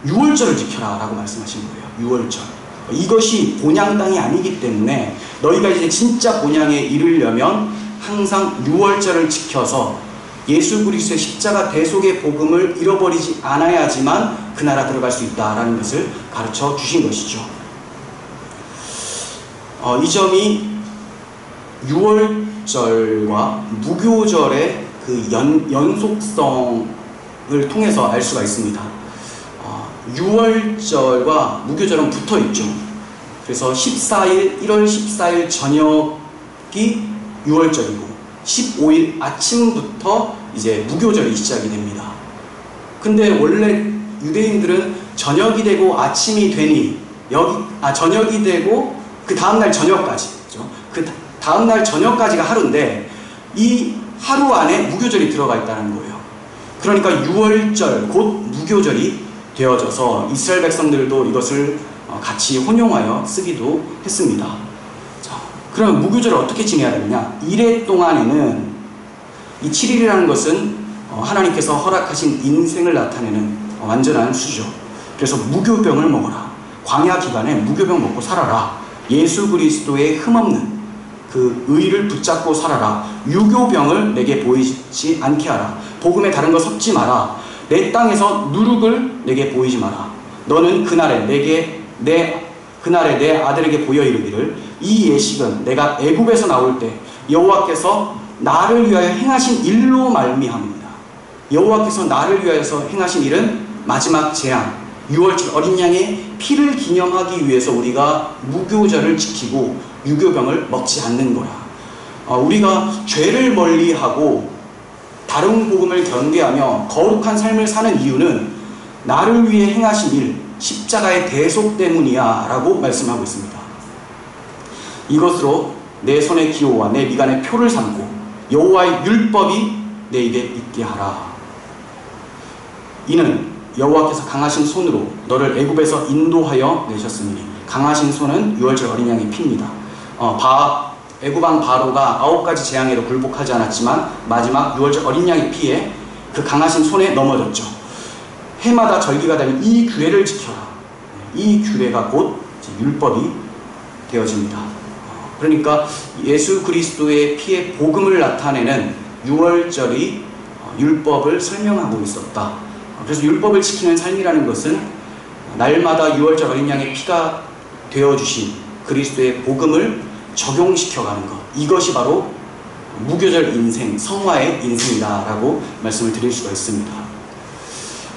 유월절을 지켜라 라고 말씀하신 거예요. 유월절. 이것이 본향 땅이 아니기 때문에 너희가 이제 진짜 본향에 이르려면 항상 유월절을 지켜서 예수 그리스도의 십자가 대속의 복음을 잃어버리지 않아야지만 그 나라 들어갈 수 있다라는 것을 가르쳐 주신 것이죠. 이 점이 유월절과 무교절의 그 연속성을 통해서 알 수가 있습니다. 유월절과 무교절은 붙어 있죠. 그래서 1월 14일 저녁이 유월절이고 15일 아침부터 이제 무교절이 시작이 됩니다. 근데 원래 유대인들은 저녁이 되고 아침이 되니 저녁이 되고 그 다음날 저녁까지, 그렇죠? 그 다음날 저녁까지가 하루인데 이 하루 안에 무교절이 들어가 있다는 거예요. 그러니까 유월절 곧 무교절이 되어져서 이스라엘 백성들도 이것을 같이 혼용하여 쓰기도 했습니다. 자, 그럼 무교절을 어떻게 지내야 되느냐? 1회 동안에는 이 7일이라는 것은 하나님께서 허락하신 인생을 나타내는 완전한 수죠. 그래서 무교병을 먹어라. 광야 기간에 무교병 먹고 살아라. 예수 그리스도의 흠없는 그 의를 붙잡고 살아라. 유교병을 내게 보이지 않게 하라. 복음에 다른 거 섞지 마라. 내 땅에서 누룩을 내게 보이지 마라. 너는 그날에 내 아들에게 보여 이르기를 이 예식은 내가 애굽에서 나올 때 여호와께서 나를 위하여 행하신 일로 말미암습니다. 여호와께서 나를 위하여서 행하신 일은 마지막 재앙, 6월절 어린 양의 피를 기념하기 위해서 우리가 무교절을 지키고 유교병을 먹지 않는 거야. 우리가 죄를 멀리하고 다른 복음을 경계하며 거룩한 삶을 사는 이유는 나를 위해 행하신 일, 십자가의 대속 때문이야 라고 말씀하고 있습니다. 이것으로 내 손의 기호와 내 미간의 표를 삼고 여호와의 율법이 내 입에 있게 하라. 이는 여호와께서 강하신 손으로 너를 애굽에서 인도하여 내셨으니. 강하신 손은 유월절 어린 양의 피입니다. 애굽왕 바로가 9가지 재앙에도 굴복하지 않았지만 마지막 유월절 어린 양의 피에 그 강하신 손에 넘어졌죠. 해마다 절기가 되면 이 규례를 지켜라. 이 규례가 곧 율법이 되어집니다. 그러니까 예수 그리스도의 피의 복음을 나타내는 유월절이 율법을 설명하고 있었다. 그래서 율법을 지키는 삶이라는 것은 날마다 유월절 어린 양의 피가 되어주신 그리스도의 복음을 적용시켜가는 것, 이것이 바로 무교절 인생, 성화의 인생이다라고 말씀을 드릴 수가 있습니다.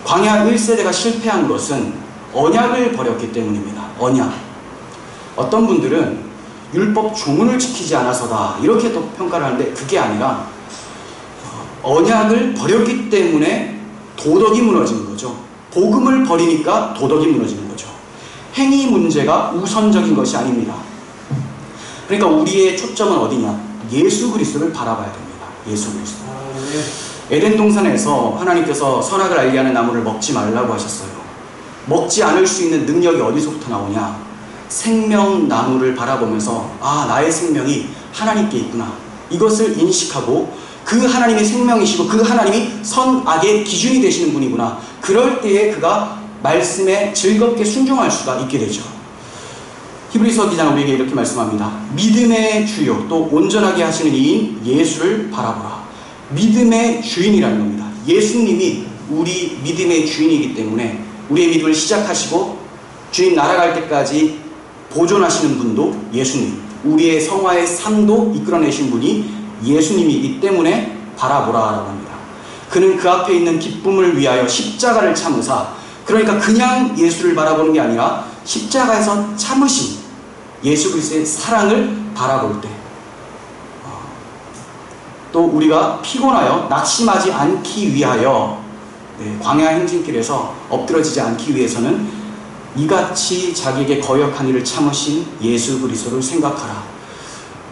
광야 1세대가 실패한 것은 언약을 버렸기 때문입니다. 언약. 어떤 분들은 율법 조문을 지키지 않아서다 이렇게 또 평가를 하는데, 그게 아니라 언약을 버렸기 때문에 도덕이 무너지는 거죠. 복음을 버리니까 도덕이 무너지는 거죠. 행위 문제가 우선적인 것이 아닙니다. 그러니까 우리의 초점은 어디냐? 예수 그리스도를 바라봐야 됩니다. 예수 그리스도. 에덴 동산에서 하나님께서 선악을 알게 하는 나무를 먹지 말라고 하셨어요. 먹지 않을 수 있는 능력이 어디서부터 나오냐? 생명나무를 바라보면서 나의 생명이 하나님께 있구나, 이것을 인식하고 그 하나님의 생명이시고 그 하나님이 선악의 기준이 되시는 분이구나, 그럴 때에 그가 말씀에 즐겁게 순종할 수가 있게 되죠. 히브리서 기자는 우리에게 이렇게 말씀합니다. 믿음의 주요 또 온전하게 하시는 이인 예수를 바라보라. 믿음의 주인이라는 겁니다. 예수님이 우리 믿음의 주인이기 때문에 우리의 믿음을 시작하시고 주인 날아갈 때까지 보존하시는 분도 예수님, 우리의 성화의 삶도 이끌어내신 분이 예수님이기 때문에 바라보라라고 합니다. 그는 그 앞에 있는 기쁨을 위하여 십자가를 참으사, 그러니까 그냥 예수를 바라보는 게 아니라 십자가에서 참으신 예수 그리스도의 사랑을 바라볼 때, 또 우리가 피곤하여 낙심하지 않기 위하여 광야 행진길에서 엎드러지지 않기 위해서는 이같이 자기에게 거역한 일을 참으신 예수 그리스도를 생각하라.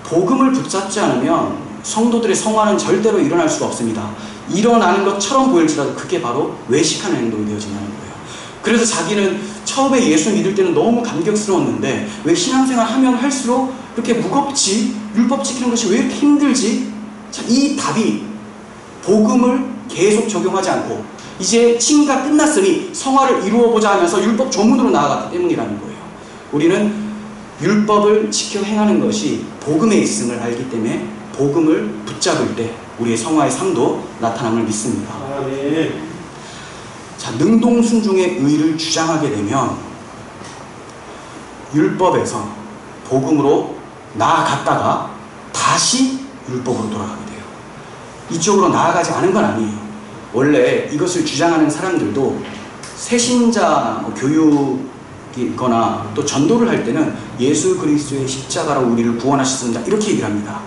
복음을 붙잡지 않으면 성도들의 성화는 절대로 일어날 수가 없습니다. 일어나는 것처럼 보일지라도 그게 바로 외식하는 행동이 되어진다는 거예요. 그래서 자기는 처음에 예수 믿을 때는 너무 감격스러웠는데 왜 신앙생활 하면 할수록 그렇게 무겁지? 율법 지키는 것이 왜 이렇게 힘들지? 자, 이 답이 복음을 계속 적용하지 않고 이제 칭의가 끝났으니 성화를 이루어보자 하면서 율법 조문으로 나아갔기 때문이라는 거예요. 우리는 율법을 지켜 행하는 것이 복음에 있음을 알기 때문에 복음을 붙잡을 때 우리의 성화의 삶도 나타남을 믿습니다. 자, 능동순종의 의를 주장하게 되면 율법에서 복음으로 나아갔다가 다시 율법으로 돌아가게 돼요. 이쪽으로 나아가지 않은 건 아니에요. 원래 이것을 주장하는 사람들도 새신자 교육이거나 또 전도를 할 때는 예수 그리스도의 십자가로 우리를 구원하셨습니다, 이렇게 얘기를 합니다.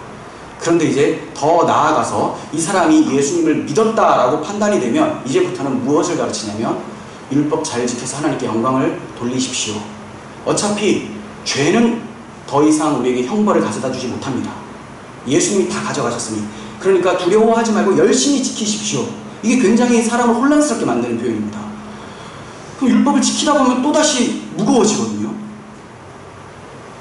그런데 이제 더 나아가서 이 사람이 예수님을 믿었다라고 판단이 되면 이제부터는 무엇을 가르치냐면 율법 잘 지켜서 하나님께 영광을 돌리십시오. 어차피 죄는 더 이상 우리에게 형벌을 가져다 주지 못합니다. 예수님이 다 가져가셨으니, 그러니까 두려워하지 말고 열심히 지키십시오. 이게 굉장히 사람을 혼란스럽게 만드는 표현입니다. 그럼 율법을 지키다 보면 또다시 무거워지거든요.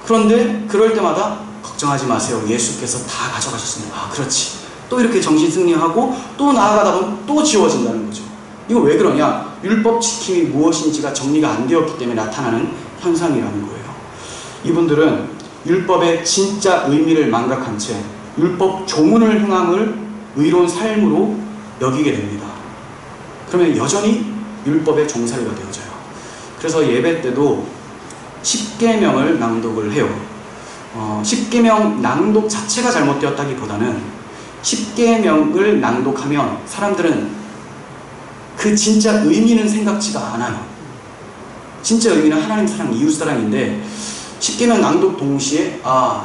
그런데 그럴 때마다 걱정하지 마세요, 예수께서 다 가져가셨습니다. 그렇지. 또 이렇게 정신 승리하고 또 나아가다 보면 또 지워진다는 거죠. 이거 왜 그러냐? 율법 지킴이 무엇인지가 정리가 안 되었기 때문에 나타나는 현상이라는 거예요. 이분들은 율법의 진짜 의미를 망각한 채 율법 조문을 행함을 의로운 삶으로 여기게 됩니다. 그러면 여전히 율법의 종살이가 되어져요. 그래서 예배 때도 10계명을 낭독을 해요. 10계명 낭독 자체가 잘못되었다기보다는 10계명을 낭독하면 사람들은 그 진짜 의미는 생각지가 않아요. 진짜 의미는 하나님 사랑, 이웃 사랑인데 10계명 낭독 동시에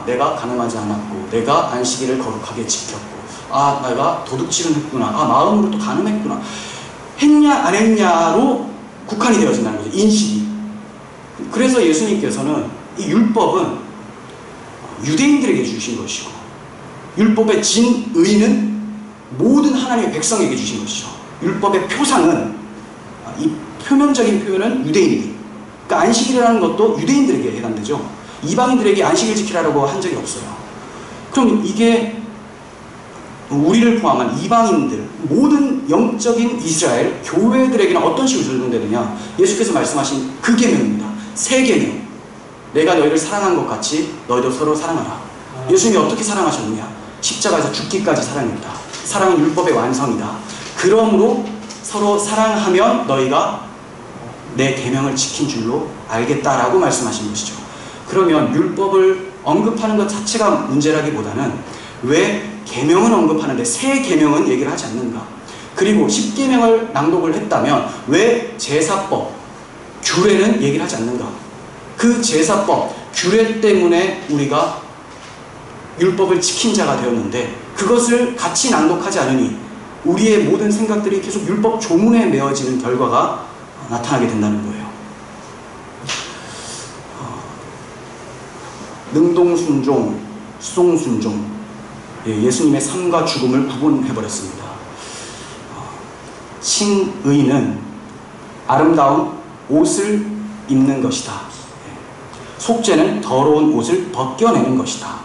내가 가늠하지 않았고, 내가 안식일을 거룩하게 지켰고, 내가 도둑질은 했구나, 마음으로 또 가늠했구나, 했냐 안 했냐로 국한이 되어진다는 거죠, 인식이. 그래서 예수님께서는 이 율법은 유대인들에게 주신 것이고, 율법의 진의는 모든 하나님의 백성에게 주신 것이죠. 율법의 표상은, 이 표면적인 표현은 유대인에게, 그러니까 안식일이라는 것도 유대인들에게 해당되죠. 이방인들에게 안식일 지키라고 한 적이 없어요. 그럼 이게 우리를 포함한 이방인들, 모든 영적인 이스라엘 교회들에게는 어떤 식으로 적용되느냐? 예수께서 말씀하신 그 계명입니다. 새 계명. 내가 너희를 사랑한 것 같이 너희도 서로 사랑하라. 예수님이 어떻게 사랑하셨느냐? 십자가에서 죽기까지 사랑했다. 사랑은 율법의 완성이다. 그러므로 서로 사랑하면 너희가 내 계명을 지킨 줄로 알겠다라고 말씀하신 것이죠. 그러면 율법을 언급하는 것 자체가 문제라기보다는 왜 계명은 언급하는데 새 계명은 얘기를 하지 않는가? 그리고 10계명을 낭독을 했다면 왜 제사법, 규례는 얘기를 하지 않는가? 그 제사법, 규례 때문에 우리가 율법을 지킨 자가 되었는데 그것을 같이 낭독하지 않으니 우리의 모든 생각들이 계속 율법 조문에 메어지는 결과가 나타나게 된다는 거예요. 능동순종, 수동순종, 예수님의 삶과 죽음을 구분해버렸습니다. 칭의는 아름다운 옷을 입는 것이다. 속죄는 더러운 옷을 벗겨내는 것이다.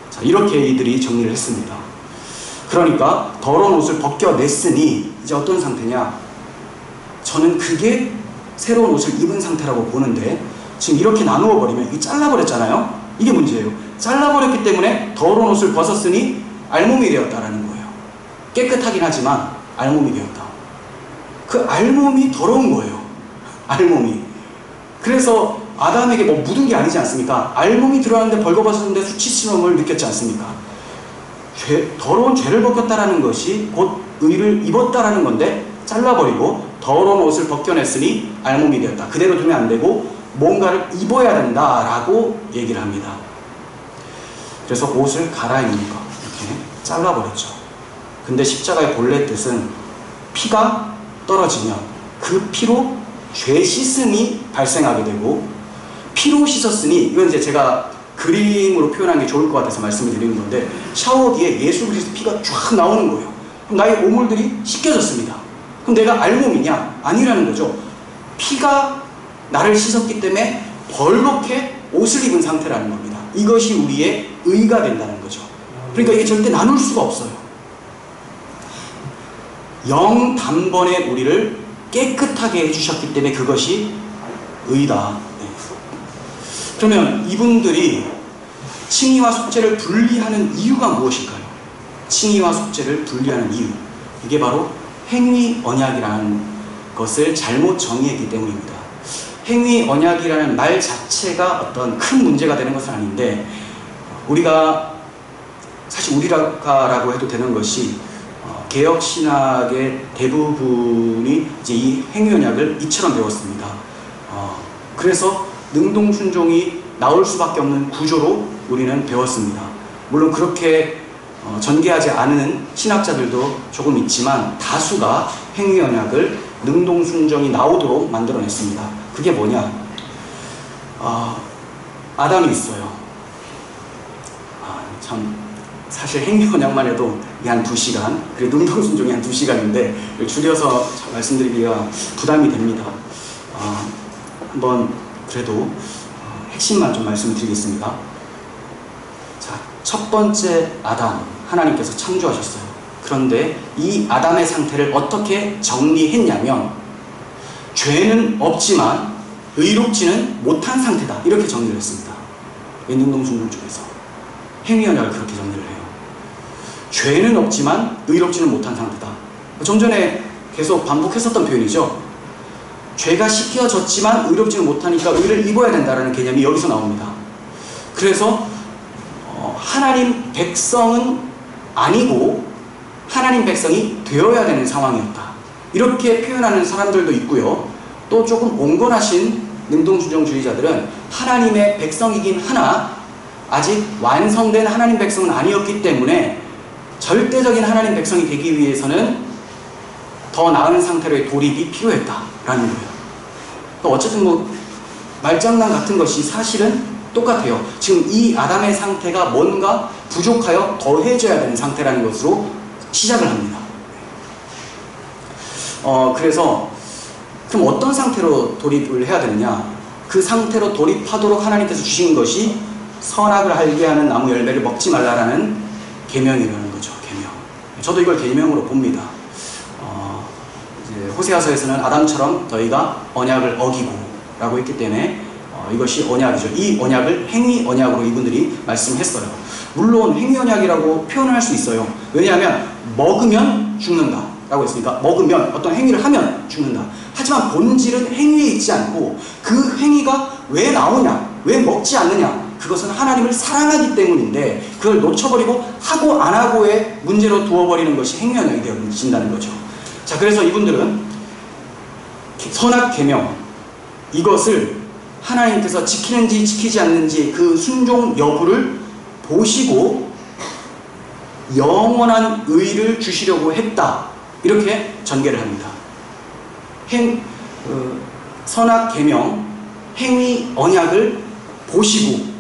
자, 이렇게 이들이 정리를 했습니다. 그러니까 더러운 옷을 벗겨냈으니 이제 어떤 상태냐? 저는 그게 새로운 옷을 입은 상태라고 보는데 지금 이렇게 나누어 버리면 이게 잘라버렸잖아요. 이게 문제예요. 잘라버렸기 때문에 더러운 옷을 벗었으니 알몸이 되었다라는 거예요. 깨끗하긴 하지만 알몸이 되었다. 그 알몸이 더러운 거예요. 알몸이. 그래서 아담에게 뭐 묻은 게 아니지 않습니까? 알몸이 들어왔는데 벌거벗었는데 수치스러움을 느꼈지 않습니까? 더러운 죄를 벗겼다라는 것이 곧 의를 입었다라는 건데 잘라버리고 더러운 옷을 벗겨냈으니 알몸이 되었다. 그대로 두면 안 되고 뭔가를 입어야 된다라고 얘기를 합니다. 그래서 옷을 갈아입는 것 이렇게 잘라버렸죠. 근데 십자가의 본래 뜻은 피가 떨어지면 그 피로 죄 씻음이 발생하게 되고 피로 씻었으니 이건 이제 제가 그림으로 표현한 게 좋을 것 같아서 말씀을 드리는 건데 샤워기에 예수 그리스도 피가 쫙 나오는 거예요. 그럼 나의 오물들이 씻겨졌습니다. 그럼 내가 알몸이냐? 아니라는 거죠. 피가 나를 씻었기 때문에 벌겋게 옷을 입은 상태라는 겁니다. 이것이 우리의 의가 된다는 거죠. 그러니까 이게 절대 나눌 수가 없어요. 영 단번에 우리를 깨끗하게 해주셨기 때문에 그것이 의다. 네. 그러면 이분들이 칭의와 속죄를 분리하는 이유가 무엇일까요? 칭의와 속죄를 분리하는 이유. 이게 바로 행위 언약이라는 것을 잘못 정의했기 때문입니다. 행위 언약이라는 말 자체가 어떤 큰 문제가 되는 것은 아닌데 우리가 사실 우리라고 해도 되는 것이 개혁 신학의 대부분이 이제 이 행위 언약을 이처럼 배웠습니다. 그래서 능동순종이 나올 수밖에 없는 구조로 우리는 배웠습니다. 물론 그렇게 전개하지 않은 신학자들도 조금 있지만 다수가 행위 언약을 능동순종이 나오도록 만들어냈습니다. 그게 뭐냐? 아담이 있어요. 참 사실 행위 언약만 해도 한 2시간, 그리고 능동순종이 한 2시간인데 줄여서 말씀드리기가 부담이 됩니다. 한번 그래도 핵심만 좀 말씀을 드리겠습니다. 자, 첫 번째 아담, 하나님께서 창조하셨어요. 그런데 이 아담의 상태를 어떻게 정리했냐면 죄는 없지만 의롭지는 못한 상태다. 이렇게 정리를 했습니다. 능동순종 쪽에서 행위 언약을 그렇게 정리를 해요. 죄는 없지만 의롭지는 못한 상태다. 좀 전에 계속 반복했었던 표현이죠. 죄가 씻겨졌지만 의롭지는 못하니까 의를 입어야 된다는 개념이 여기서 나옵니다. 그래서 하나님 백성은 아니고 하나님 백성이 되어야 되는 상황이었다. 이렇게 표현하는 사람들도 있고요. 또 조금 온건하신 능동순종주의자들은 하나님의 백성이긴 하나 아직 완성된 하나님 백성은 아니었기 때문에 절대적인 하나님 백성이 되기 위해서는 더 나은 상태로의 돌입이 필요했다라는 거예요. 또 어쨌든 뭐 말장난 같은 것이 사실은 똑같아요. 지금 이 아담의 상태가 뭔가 부족하여 더해져야 되는 상태라는 것으로 시작을 합니다. 그래서 그럼 어떤 상태로 돌입을 해야 되느냐? 그 상태로 돌입하도록 하나님께서 주신 것이 선악을 알게 하는 나무 열매를 먹지 말라라는 계명이라는 거죠. 계명. 저도 이걸 계명으로 봅니다. 이제 호세아서에서는 아담처럼 너희가 언약을 어기고 라고 했기 때문에 이것이 언약이죠. 이 언약을 행위 언약으로 이분들이 말씀했어요. 물론 행위 언약이라고 표현할 수 있어요. 왜냐하면 먹으면 죽는다 라고 했으니까 먹으면 어떤 행위를 하면 죽는다. 하지만 본질은 행위에 있지 않고 그 행위가 왜 나오냐, 왜 먹지 않느냐, 그것은 하나님을 사랑하기 때문인데 그걸 놓쳐버리고 하고 안 하고의 문제로 두어버리는 것이 행위 언약이 되어진다는 거죠. 자, 그래서 이분들은 선악 계명, 이것을 하나님께서 지키는지 지키지 않는지 그 순종 여부를 보시고 영원한 의를 주시려고 했다, 이렇게 전개를 합니다. 선악 계명, 행위 언약을 보시고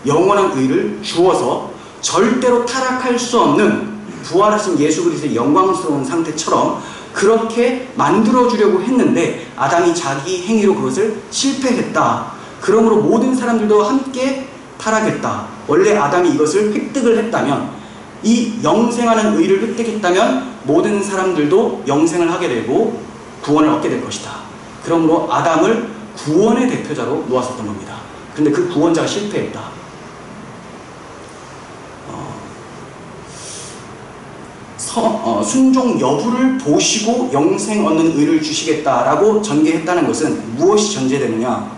영원한 의를 주어서 절대로 타락할 수 없는 부활하신 예수 그리스도의 영광스러운 상태처럼 그렇게 만들어주려고 했는데 아담이 자기 행위로 그것을 실패했다. 그러므로 모든 사람들도 함께 타락했다. 원래 아담이 이것을 획득을 했다면, 이 영생하는 의를 획득했다면 모든 사람들도 영생을 하게 되고 구원을 얻게 될 것이다. 그러므로 아담을 구원의 대표자로 놓았었던 겁니다. 그런데 그 구원자가 실패했다. 순종 여부를 보시고 영생 얻는 의를 주시겠다라고 전개했다는 것은 무엇이 전제되느냐?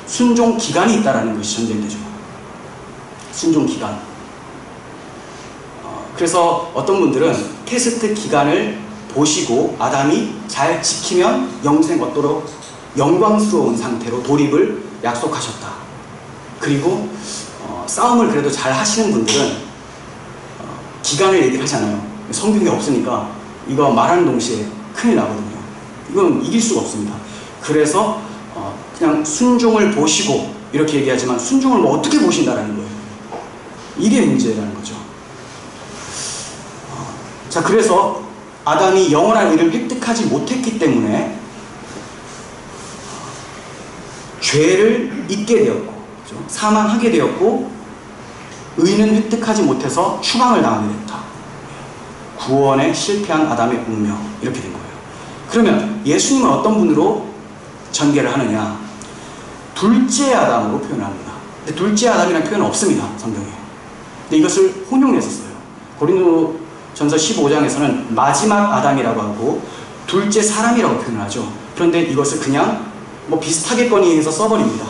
순종 기간이 있다라는 것이 전제되죠. 순종 기간. 그래서 어떤 분들은 테스트 기간을 보시고 아담이 잘 지키면 영생 얻도록 영광스러운 상태로 돌입을 약속하셨다. 그리고 싸움을 그래도 잘 하시는 분들은 기간을 얘기를 하잖아요. 성경이 없으니까 이거 말하는 동시에 큰일 나거든요. 이건 이길 수가 없습니다. 그래서 그냥 순종을 보시고 이렇게 얘기하지만 순종을 뭐 어떻게 보신다라는 거예요. 이게 문제라는 거죠. 자, 그래서 아담이 영원한 의를 획득하지 못했기 때문에 죄를 잊게 되었고, 그렇죠? 사망하게 되었고, 의는 획득하지 못해서 추방을 당하게 됐다. 구원에 실패한 아담의 운명, 이렇게 된 거예요. 그러면 예수님은 어떤 분으로 전개를 하느냐? 둘째 아담으로 표현합니다. 근데 둘째 아담이라는 표현은 없습니다, 성경에. 근데 이것을 혼용해서 써요. 고린도전서 15장에서는 마지막 아담이라고 하고 둘째 사람이라고 표현을 하죠. 그런데 이것을 그냥 뭐 비슷하겠거니 해서 써버립니다.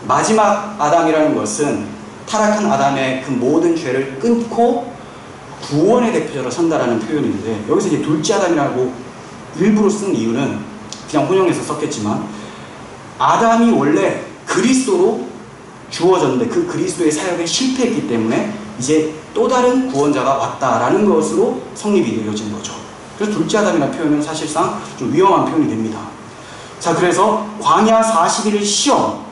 마지막 아담이라는 것은 타락한 아담의 그 모든 죄를 끊고 구원의 대표자로 선다라는 표현인데, 여기서 이제 둘째 아담이라고 일부러 쓴 이유는 그냥 혼용해서 썼겠지만, 아담이 원래 그리스도로 주어졌는데 그 그리스도의 사역에 실패했기 때문에 이제 또 다른 구원자가 왔다라는 것으로 성립이 되어진 거죠. 그래서 둘째 아담이라는 표현은 사실상 좀 위험한 표현이 됩니다. 자, 그래서 광야 40일의 시험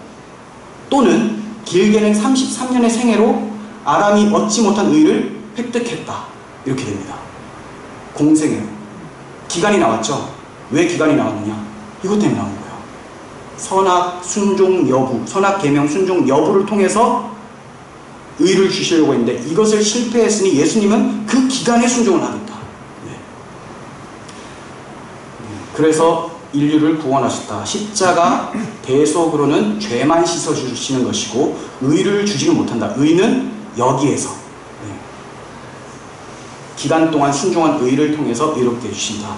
또는 길게는 33년의 생애로 아담이 얻지 못한 의를 획득했다, 이렇게 됩니다. 공생애로 기간이 나왔죠. 왜 기간이 나왔느냐? 이것 때문에 나온 거예요. 선악 순종 여부, 선악 계명 순종 여부를 통해서 의를 주시려고 했는데 이것을 실패했으니 예수님은 그 기간에 순종을 하겠다. 네. 그래서 인류를 구원하셨다. 십자가 대속으로는 죄만 씻어주시는 것이고 의를 주지는 못한다. 의는 여기에서 기간 동안 순종한 의를 통해서 의롭게 해주신다.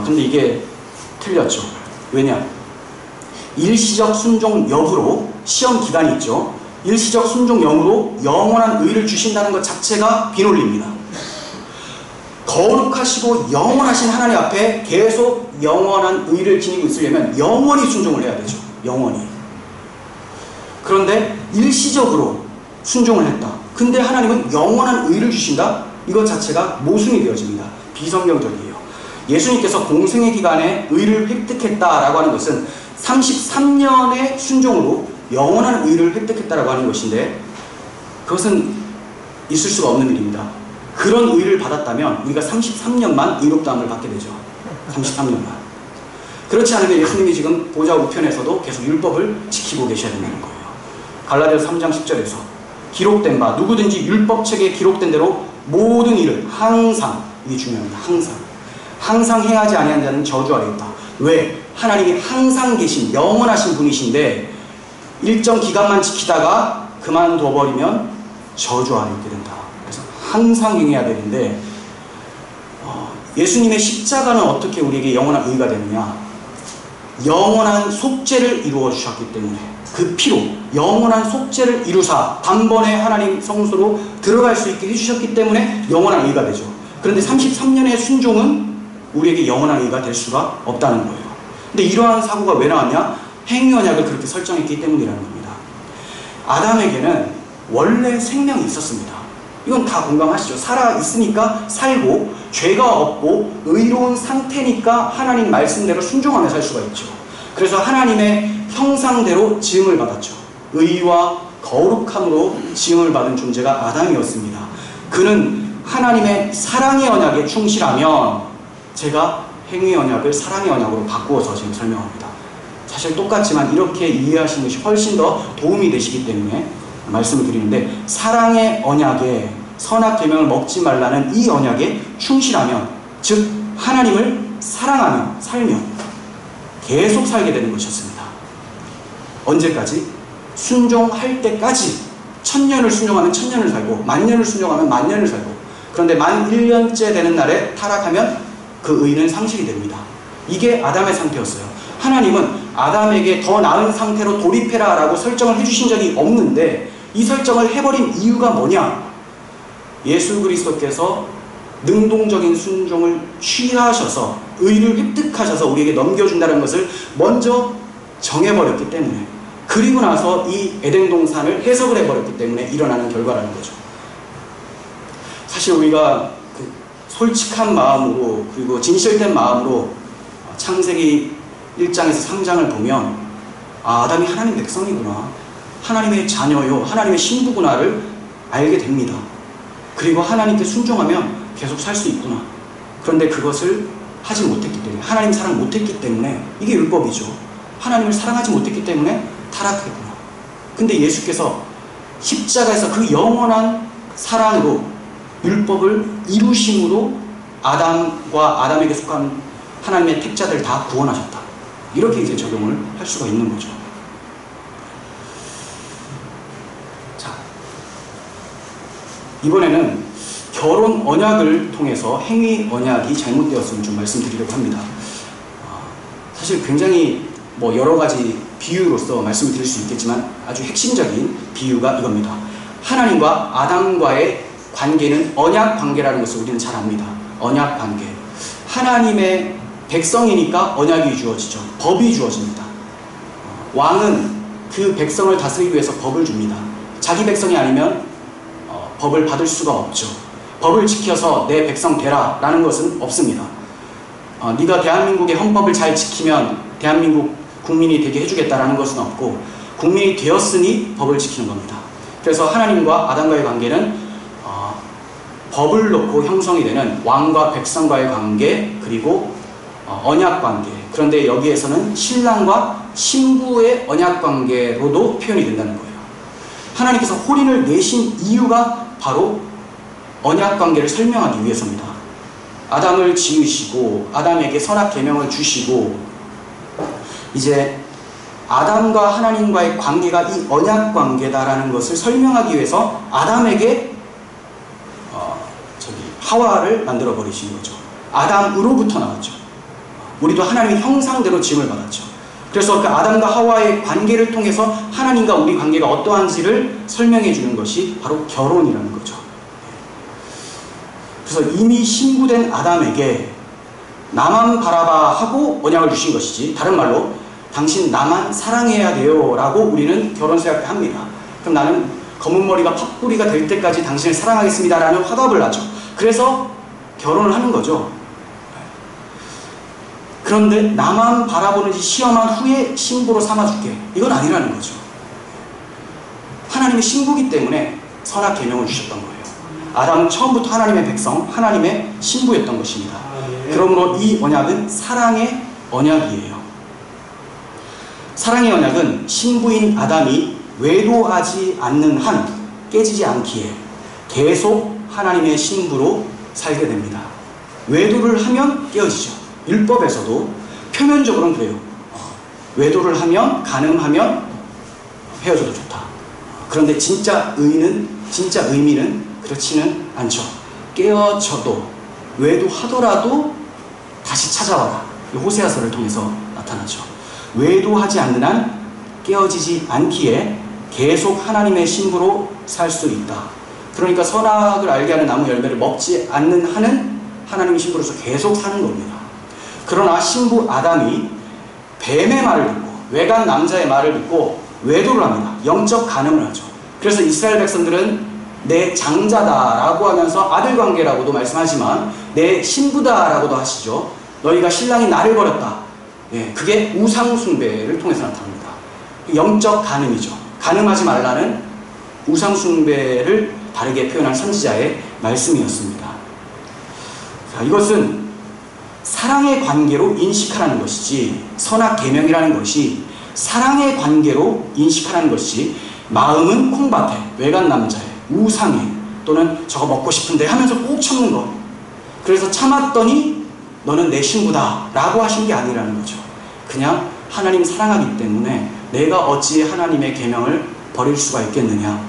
근데 이게 틀렸죠. 왜냐? 일시적 순종 여부로 시험 기간이 있죠. 일시적 순종 여부로 영원한 의를 주신다는 것 자체가 비논리입니다. 거룩하시고 영원하신 하나님 앞에 계속 영원한 의를 지니고 있으려면 영원히 순종을 해야 되죠. 영원히. 그런데 일시적으로 순종을 했다. 근데 하나님은 영원한 의를 주신다? 이것 자체가 모순이 되어집니다. 비성경적이에요. 예수님께서 공생의 기간에 의를 획득했다라고 하는 것은 33년의 순종으로 영원한 의를 획득했다라고 하는 것인데 그것은 있을 수가 없는 일입니다. 그런 의를 받았다면 우리가 33년만 의롭다함을 받게 되죠. 33년만. 그렇지 않으면 예수님이 지금 보좌 우편에서도 계속 율법을 지키고 계셔야 된다는 거예요. 갈라디아서 3장 10절에서 기록된 바 누구든지 율법책에 기록된 대로 모든 일을 항상, 이게 중요합니다. 항상 행하지 아니한 자는 저주 아래 있다. 왜? 하나님이 항상 계신 영원하신 분이신데 일정 기간만 지키다가 그만둬버리면 저주 아래 있게 된다. 그래서 항상 행해야 되는데 예수님의 십자가는 어떻게 우리에게 영원한 의가 되느냐? 영원한 속죄를 이루어 주셨기 때문에 그 피로 영원한 속죄를 이루사 단번에 하나님 성소로 들어갈 수 있게 해주셨기 때문에 영원한 의가 되죠. 그런데 33년의 순종은 우리에게 영원한 의가 될 수가 없다는 거예요. 근데 이러한 사고가 왜 나왔냐? 행위언약을 그렇게 설정했기 때문이라는 겁니다. 아담에게는 원래 생명이 있었습니다. 이건 다 공감하시죠? 살아있으니까 살고 죄가 없고 의로운 상태니까 하나님 말씀대로 순종하며 살 수가 있죠. 그래서 하나님의 형상대로 지음을 받았죠. 의와 거룩함으로 지음을 받은 존재가 아담이었습니다. 그는 하나님의 사랑의 언약에 충실하면 제가 행위의 언약을 사랑의 언약으로 바꾸어서 지금 설명합니다. 사실 똑같지만 이렇게 이해하시는 것이 훨씬 더 도움이 되시기 때문에 말씀을 드리는데 사랑의 언약에 선악 계명을 먹지 말라는 이 언약에 충실하면 즉 하나님을 사랑하며 살며 계속 살게 되는 것이었습니다. 언제까지? 순종할 때까지. 1000년을 순종하면 1000년을 살고 만년을 순종하면 만년을 살고 그런데 만 1년째 되는 날에 타락하면 그 의는 상실이 됩니다. 이게 아담의 상태였어요. 하나님은 아담에게 더 나은 상태로 돌입해라 라고 설정을 해주신 적이 없는데 이 설정을 해버린 이유가 뭐냐? 예수 그리스도께서 능동적인 순종을 취하셔서 의를 획득하셔서 우리에게 넘겨준다는 것을 먼저 정해버렸기 때문에 그리고 나서 이 에덴 동산을 해석을 해버렸기 때문에 일어나는 결과라는 거죠. 사실 우리가 그 솔직한 마음으로 그리고 진실된 마음으로 창세기 1장에서 3장을 보면 아담이 하나님 백성이구나, 하나님의 자녀요, 하나님의 신부구나를 알게 됩니다. 그리고 하나님께 순종하면 계속 살 수 있구나. 그런데 그것을 하지 못했기 때문에, 하나님 사랑 못했기 때문에, 이게 율법이죠. 하나님을 사랑하지 못했기 때문에 타락했구나. 근데 예수께서 십자가에서 그 영원한 사랑으로 율법을 이루심으로 아담과 아담에게 속한 하나님의 택자들 다 구원하셨다. 이렇게 이제 적용을 할 수가 있는 거죠. 자, 이번에는 결혼 언약을 통해서 행위 언약이 잘못되었음을 좀 말씀드리려고 합니다. 사실 굉장히 여러 가지 비유로서 말씀을 드릴 수 있겠지만 아주 핵심적인 비유가 이겁니다. 하나님과 아담과의 관계는 언약 관계라는 것을 우리는 잘 압니다. 언약 관계. 하나님의 백성이니까 언약이 주어지죠. 법이 주어집니다. 왕은 그 백성을 다스리기 위해서 법을 줍니다. 자기 백성이 아니면 법을 받을 수가 없죠. 법을 지켜서 내 백성 되라 라는 것은 없습니다. 네가 대한민국의 헌법을 잘 지키면 대한민국 국민이 되게 해주겠다라는 것은 없고 국민이 되었으니 법을 지키는 겁니다. 그래서 하나님과 아담과의 관계는 법을 놓고 형성이 되는 왕과 백성과의 관계 그리고 언약 관계. 그런데 여기에서는 신랑과 신부의 언약 관계로도 표현이 된다는 거예요. 하나님께서 혼인을 내신 이유가 바로 언약 관계를 설명하기 위해서입니다. 아담을 지으시고 아담에게 선악 계명을 주시고 이제 아담과 하나님과의 관계가 이 언약 관계다라는 것을 설명하기 위해서 아담에게 하와를 만들어 버리신 거죠. 아담으로부터 나왔죠. 우리도 하나님의 형상대로 지음을 받았죠. 그래서 그 아담과 하와의 관계를 통해서 하나님과 우리 관계가 어떠한지를 설명해 주는 것이 바로 결혼이라는 거죠. 그래서 이미 신부된 아담에게 나만 바라봐 하고 언약을 주신 것이지, 다른 말로 당신 나만 사랑해야 돼요 라고 우리는 결혼 생활을 합니다. 그럼 나는 검은 머리가 팥뿌리가 될 때까지 당신을 사랑하겠습니다 라는 화답을 하죠. 그래서 결혼을 하는 거죠. 그런데 나만 바라보는지 시험한 후에 신부로 삼아줄게, 이건 아니라는 거죠. 하나님의 신부기 때문에 선악 계명을 주셨던 거예요. 아담은 처음부터 하나님의 백성, 하나님의 신부였던 것입니다. 그러므로 이 언약은 사랑의 언약이에요. 사랑의 언약은 신부인 아담이 외도하지 않는 한 깨지지 않기에 계속 하나님의 신부로 살게 됩니다. 외도를 하면 깨어지죠. 율법에서도 표면적으로는 그래요. 외도를 하면, 간음하면 헤어져도 좋다. 그런데 진짜 의미는 그렇지는 않죠. 깨어져도, 외도하더라도 다시 찾아와라. 호세아서를 통해서 나타나죠. 외도하지 않는 한 깨어지지 않기에 계속 하나님의 신부로 살 수 있다. 그러니까 선악을 알게 하는 나무 열매를 먹지 않는 한은 하나님의 신부로서 계속 사는 겁니다. 그러나 신부 아담이 뱀의 말을 듣고 외간 남자의 말을 듣고 외도를 합니다. 영적 간음을 하죠. 그래서 이스라엘 백성들은 내 장자다라고 하면서 아들 관계라고도 말씀하지만 내 신부다라고도 하시죠. 너희가 신랑이 나를 버렸다. 그게 우상숭배를 통해서 나타납니다. 영적 간음이죠. 간음하지 말라는 우상숭배를 다르게 표현한 선지자의 말씀이었습니다. 자, 이것은 사랑의 관계로 인식하라는 것이지, 선악 계명이라는 것이 사랑의 관계로 인식하라는 것이 마음은 콩밭에, 외간 남자에, 우상에, 또는 저거 먹고 싶은데 하면서 꼭 참는 것. 그래서 참았더니 너는 내 신부다 라고 하신 게 아니라는 거죠. 그냥 하나님 사랑하기 때문에 내가 어찌 하나님의 계명을 버릴 수가 있겠느냐.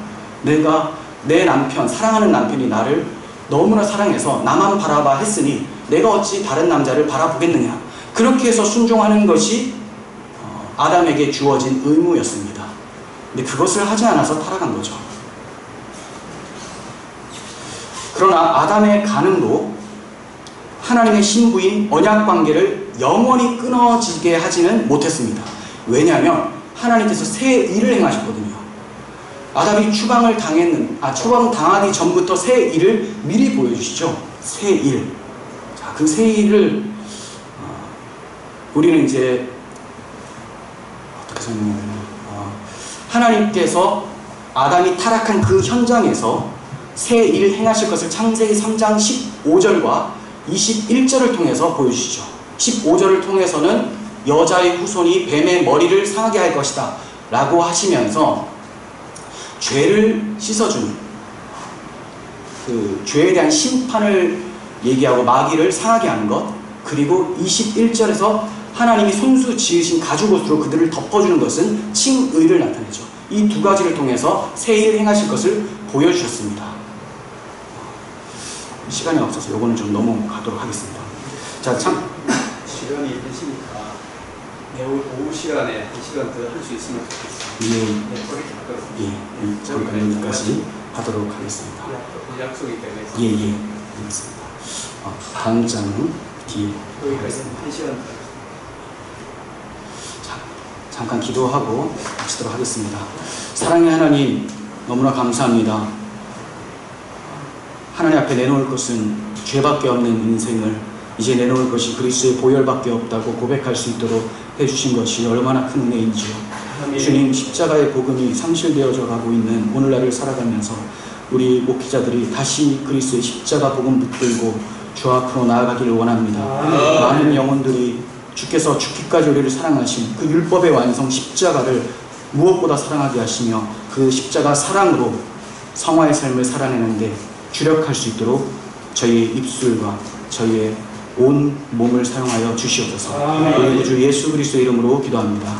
내가 내 남편, 사랑하는 남편이 나를 너무나 사랑해서 나만 바라봐 했으니 내가 어찌 다른 남자를 바라보겠느냐. 그렇게 해서 순종하는 것이 아담에게 주어진 의무였습니다. 근데 그것을 하지 않아서 타락한 거죠. 그러나 아담의 간음도 하나님의 신부인 언약관계를 영원히 끊어지게 하지는 못했습니다. 왜냐하면 하나님께서 새 일을 행하셨거든요. 아담이 추방 당하기 전부터 새 일을 미리 보여주시죠. 새 일. 자, 그 새 일을 우리는 이제 어떻게 설명해야 되나? 하나님께서 아담이 타락한 그 현장에서 새 일을 행하실 것을 창세기 3장 15절과 21절을 통해서 보여주시죠. 15절을 통해서는 여자의 후손이 뱀의 머리를 상하게 할 것이다 라고 하시면서 죄를 씻어주는 그 죄에 대한 심판을 얘기하고 마귀를 상하게 하는 것, 그리고 21절에서 하나님이 손수 지으신 가죽옷으로 그들을 덮어주는 것은 칭의를 나타내죠. 이 두 가지를 통해서 새 일을 행하실 것을 보여주셨습니다. 시간이 없어서 요거는 좀 넘어가도록 하겠습니다. 자, 참 시간이 되시니까 내일 오후 시간에 1시간 더 할 수 있으면 좋겠습니다. 여기까지 하도록 하겠습니다. 약속이 되네. 알겠습니다. 다음 장은 뒤에 하겠습니다. 1시간 더. 잠깐 기도하고 마치도록 하겠습니다. 사랑의 하나님, 너무나 감사합니다. 하나님 앞에 내놓을 것은 죄밖에 없는 인생을 이제 내놓을 것이 그리스도의 보혈밖에 없다고 고백할 수 있도록 해주신 것이 얼마나 큰 은혜인지요. 주님, 십자가의 복음이 상실되어져 가고 있는 오늘날을 살아가면서 우리 목회자들이 다시 그리스도의 십자가 복음 붙들고 주 앞으로 나아가기를 원합니다. 많은 영혼들이 주께서 죽기까지 우리를 사랑하신 그 율법의 완성 십자가를 무엇보다 사랑하게 하시며 그 십자가 사랑으로 성화의 삶을 살아내는데 주력할 수 있도록 저희의 입술과 저희의 온 몸을 사용하여 주시옵소서. 우리 구주 예수 그리스도의 이름으로 기도합니다.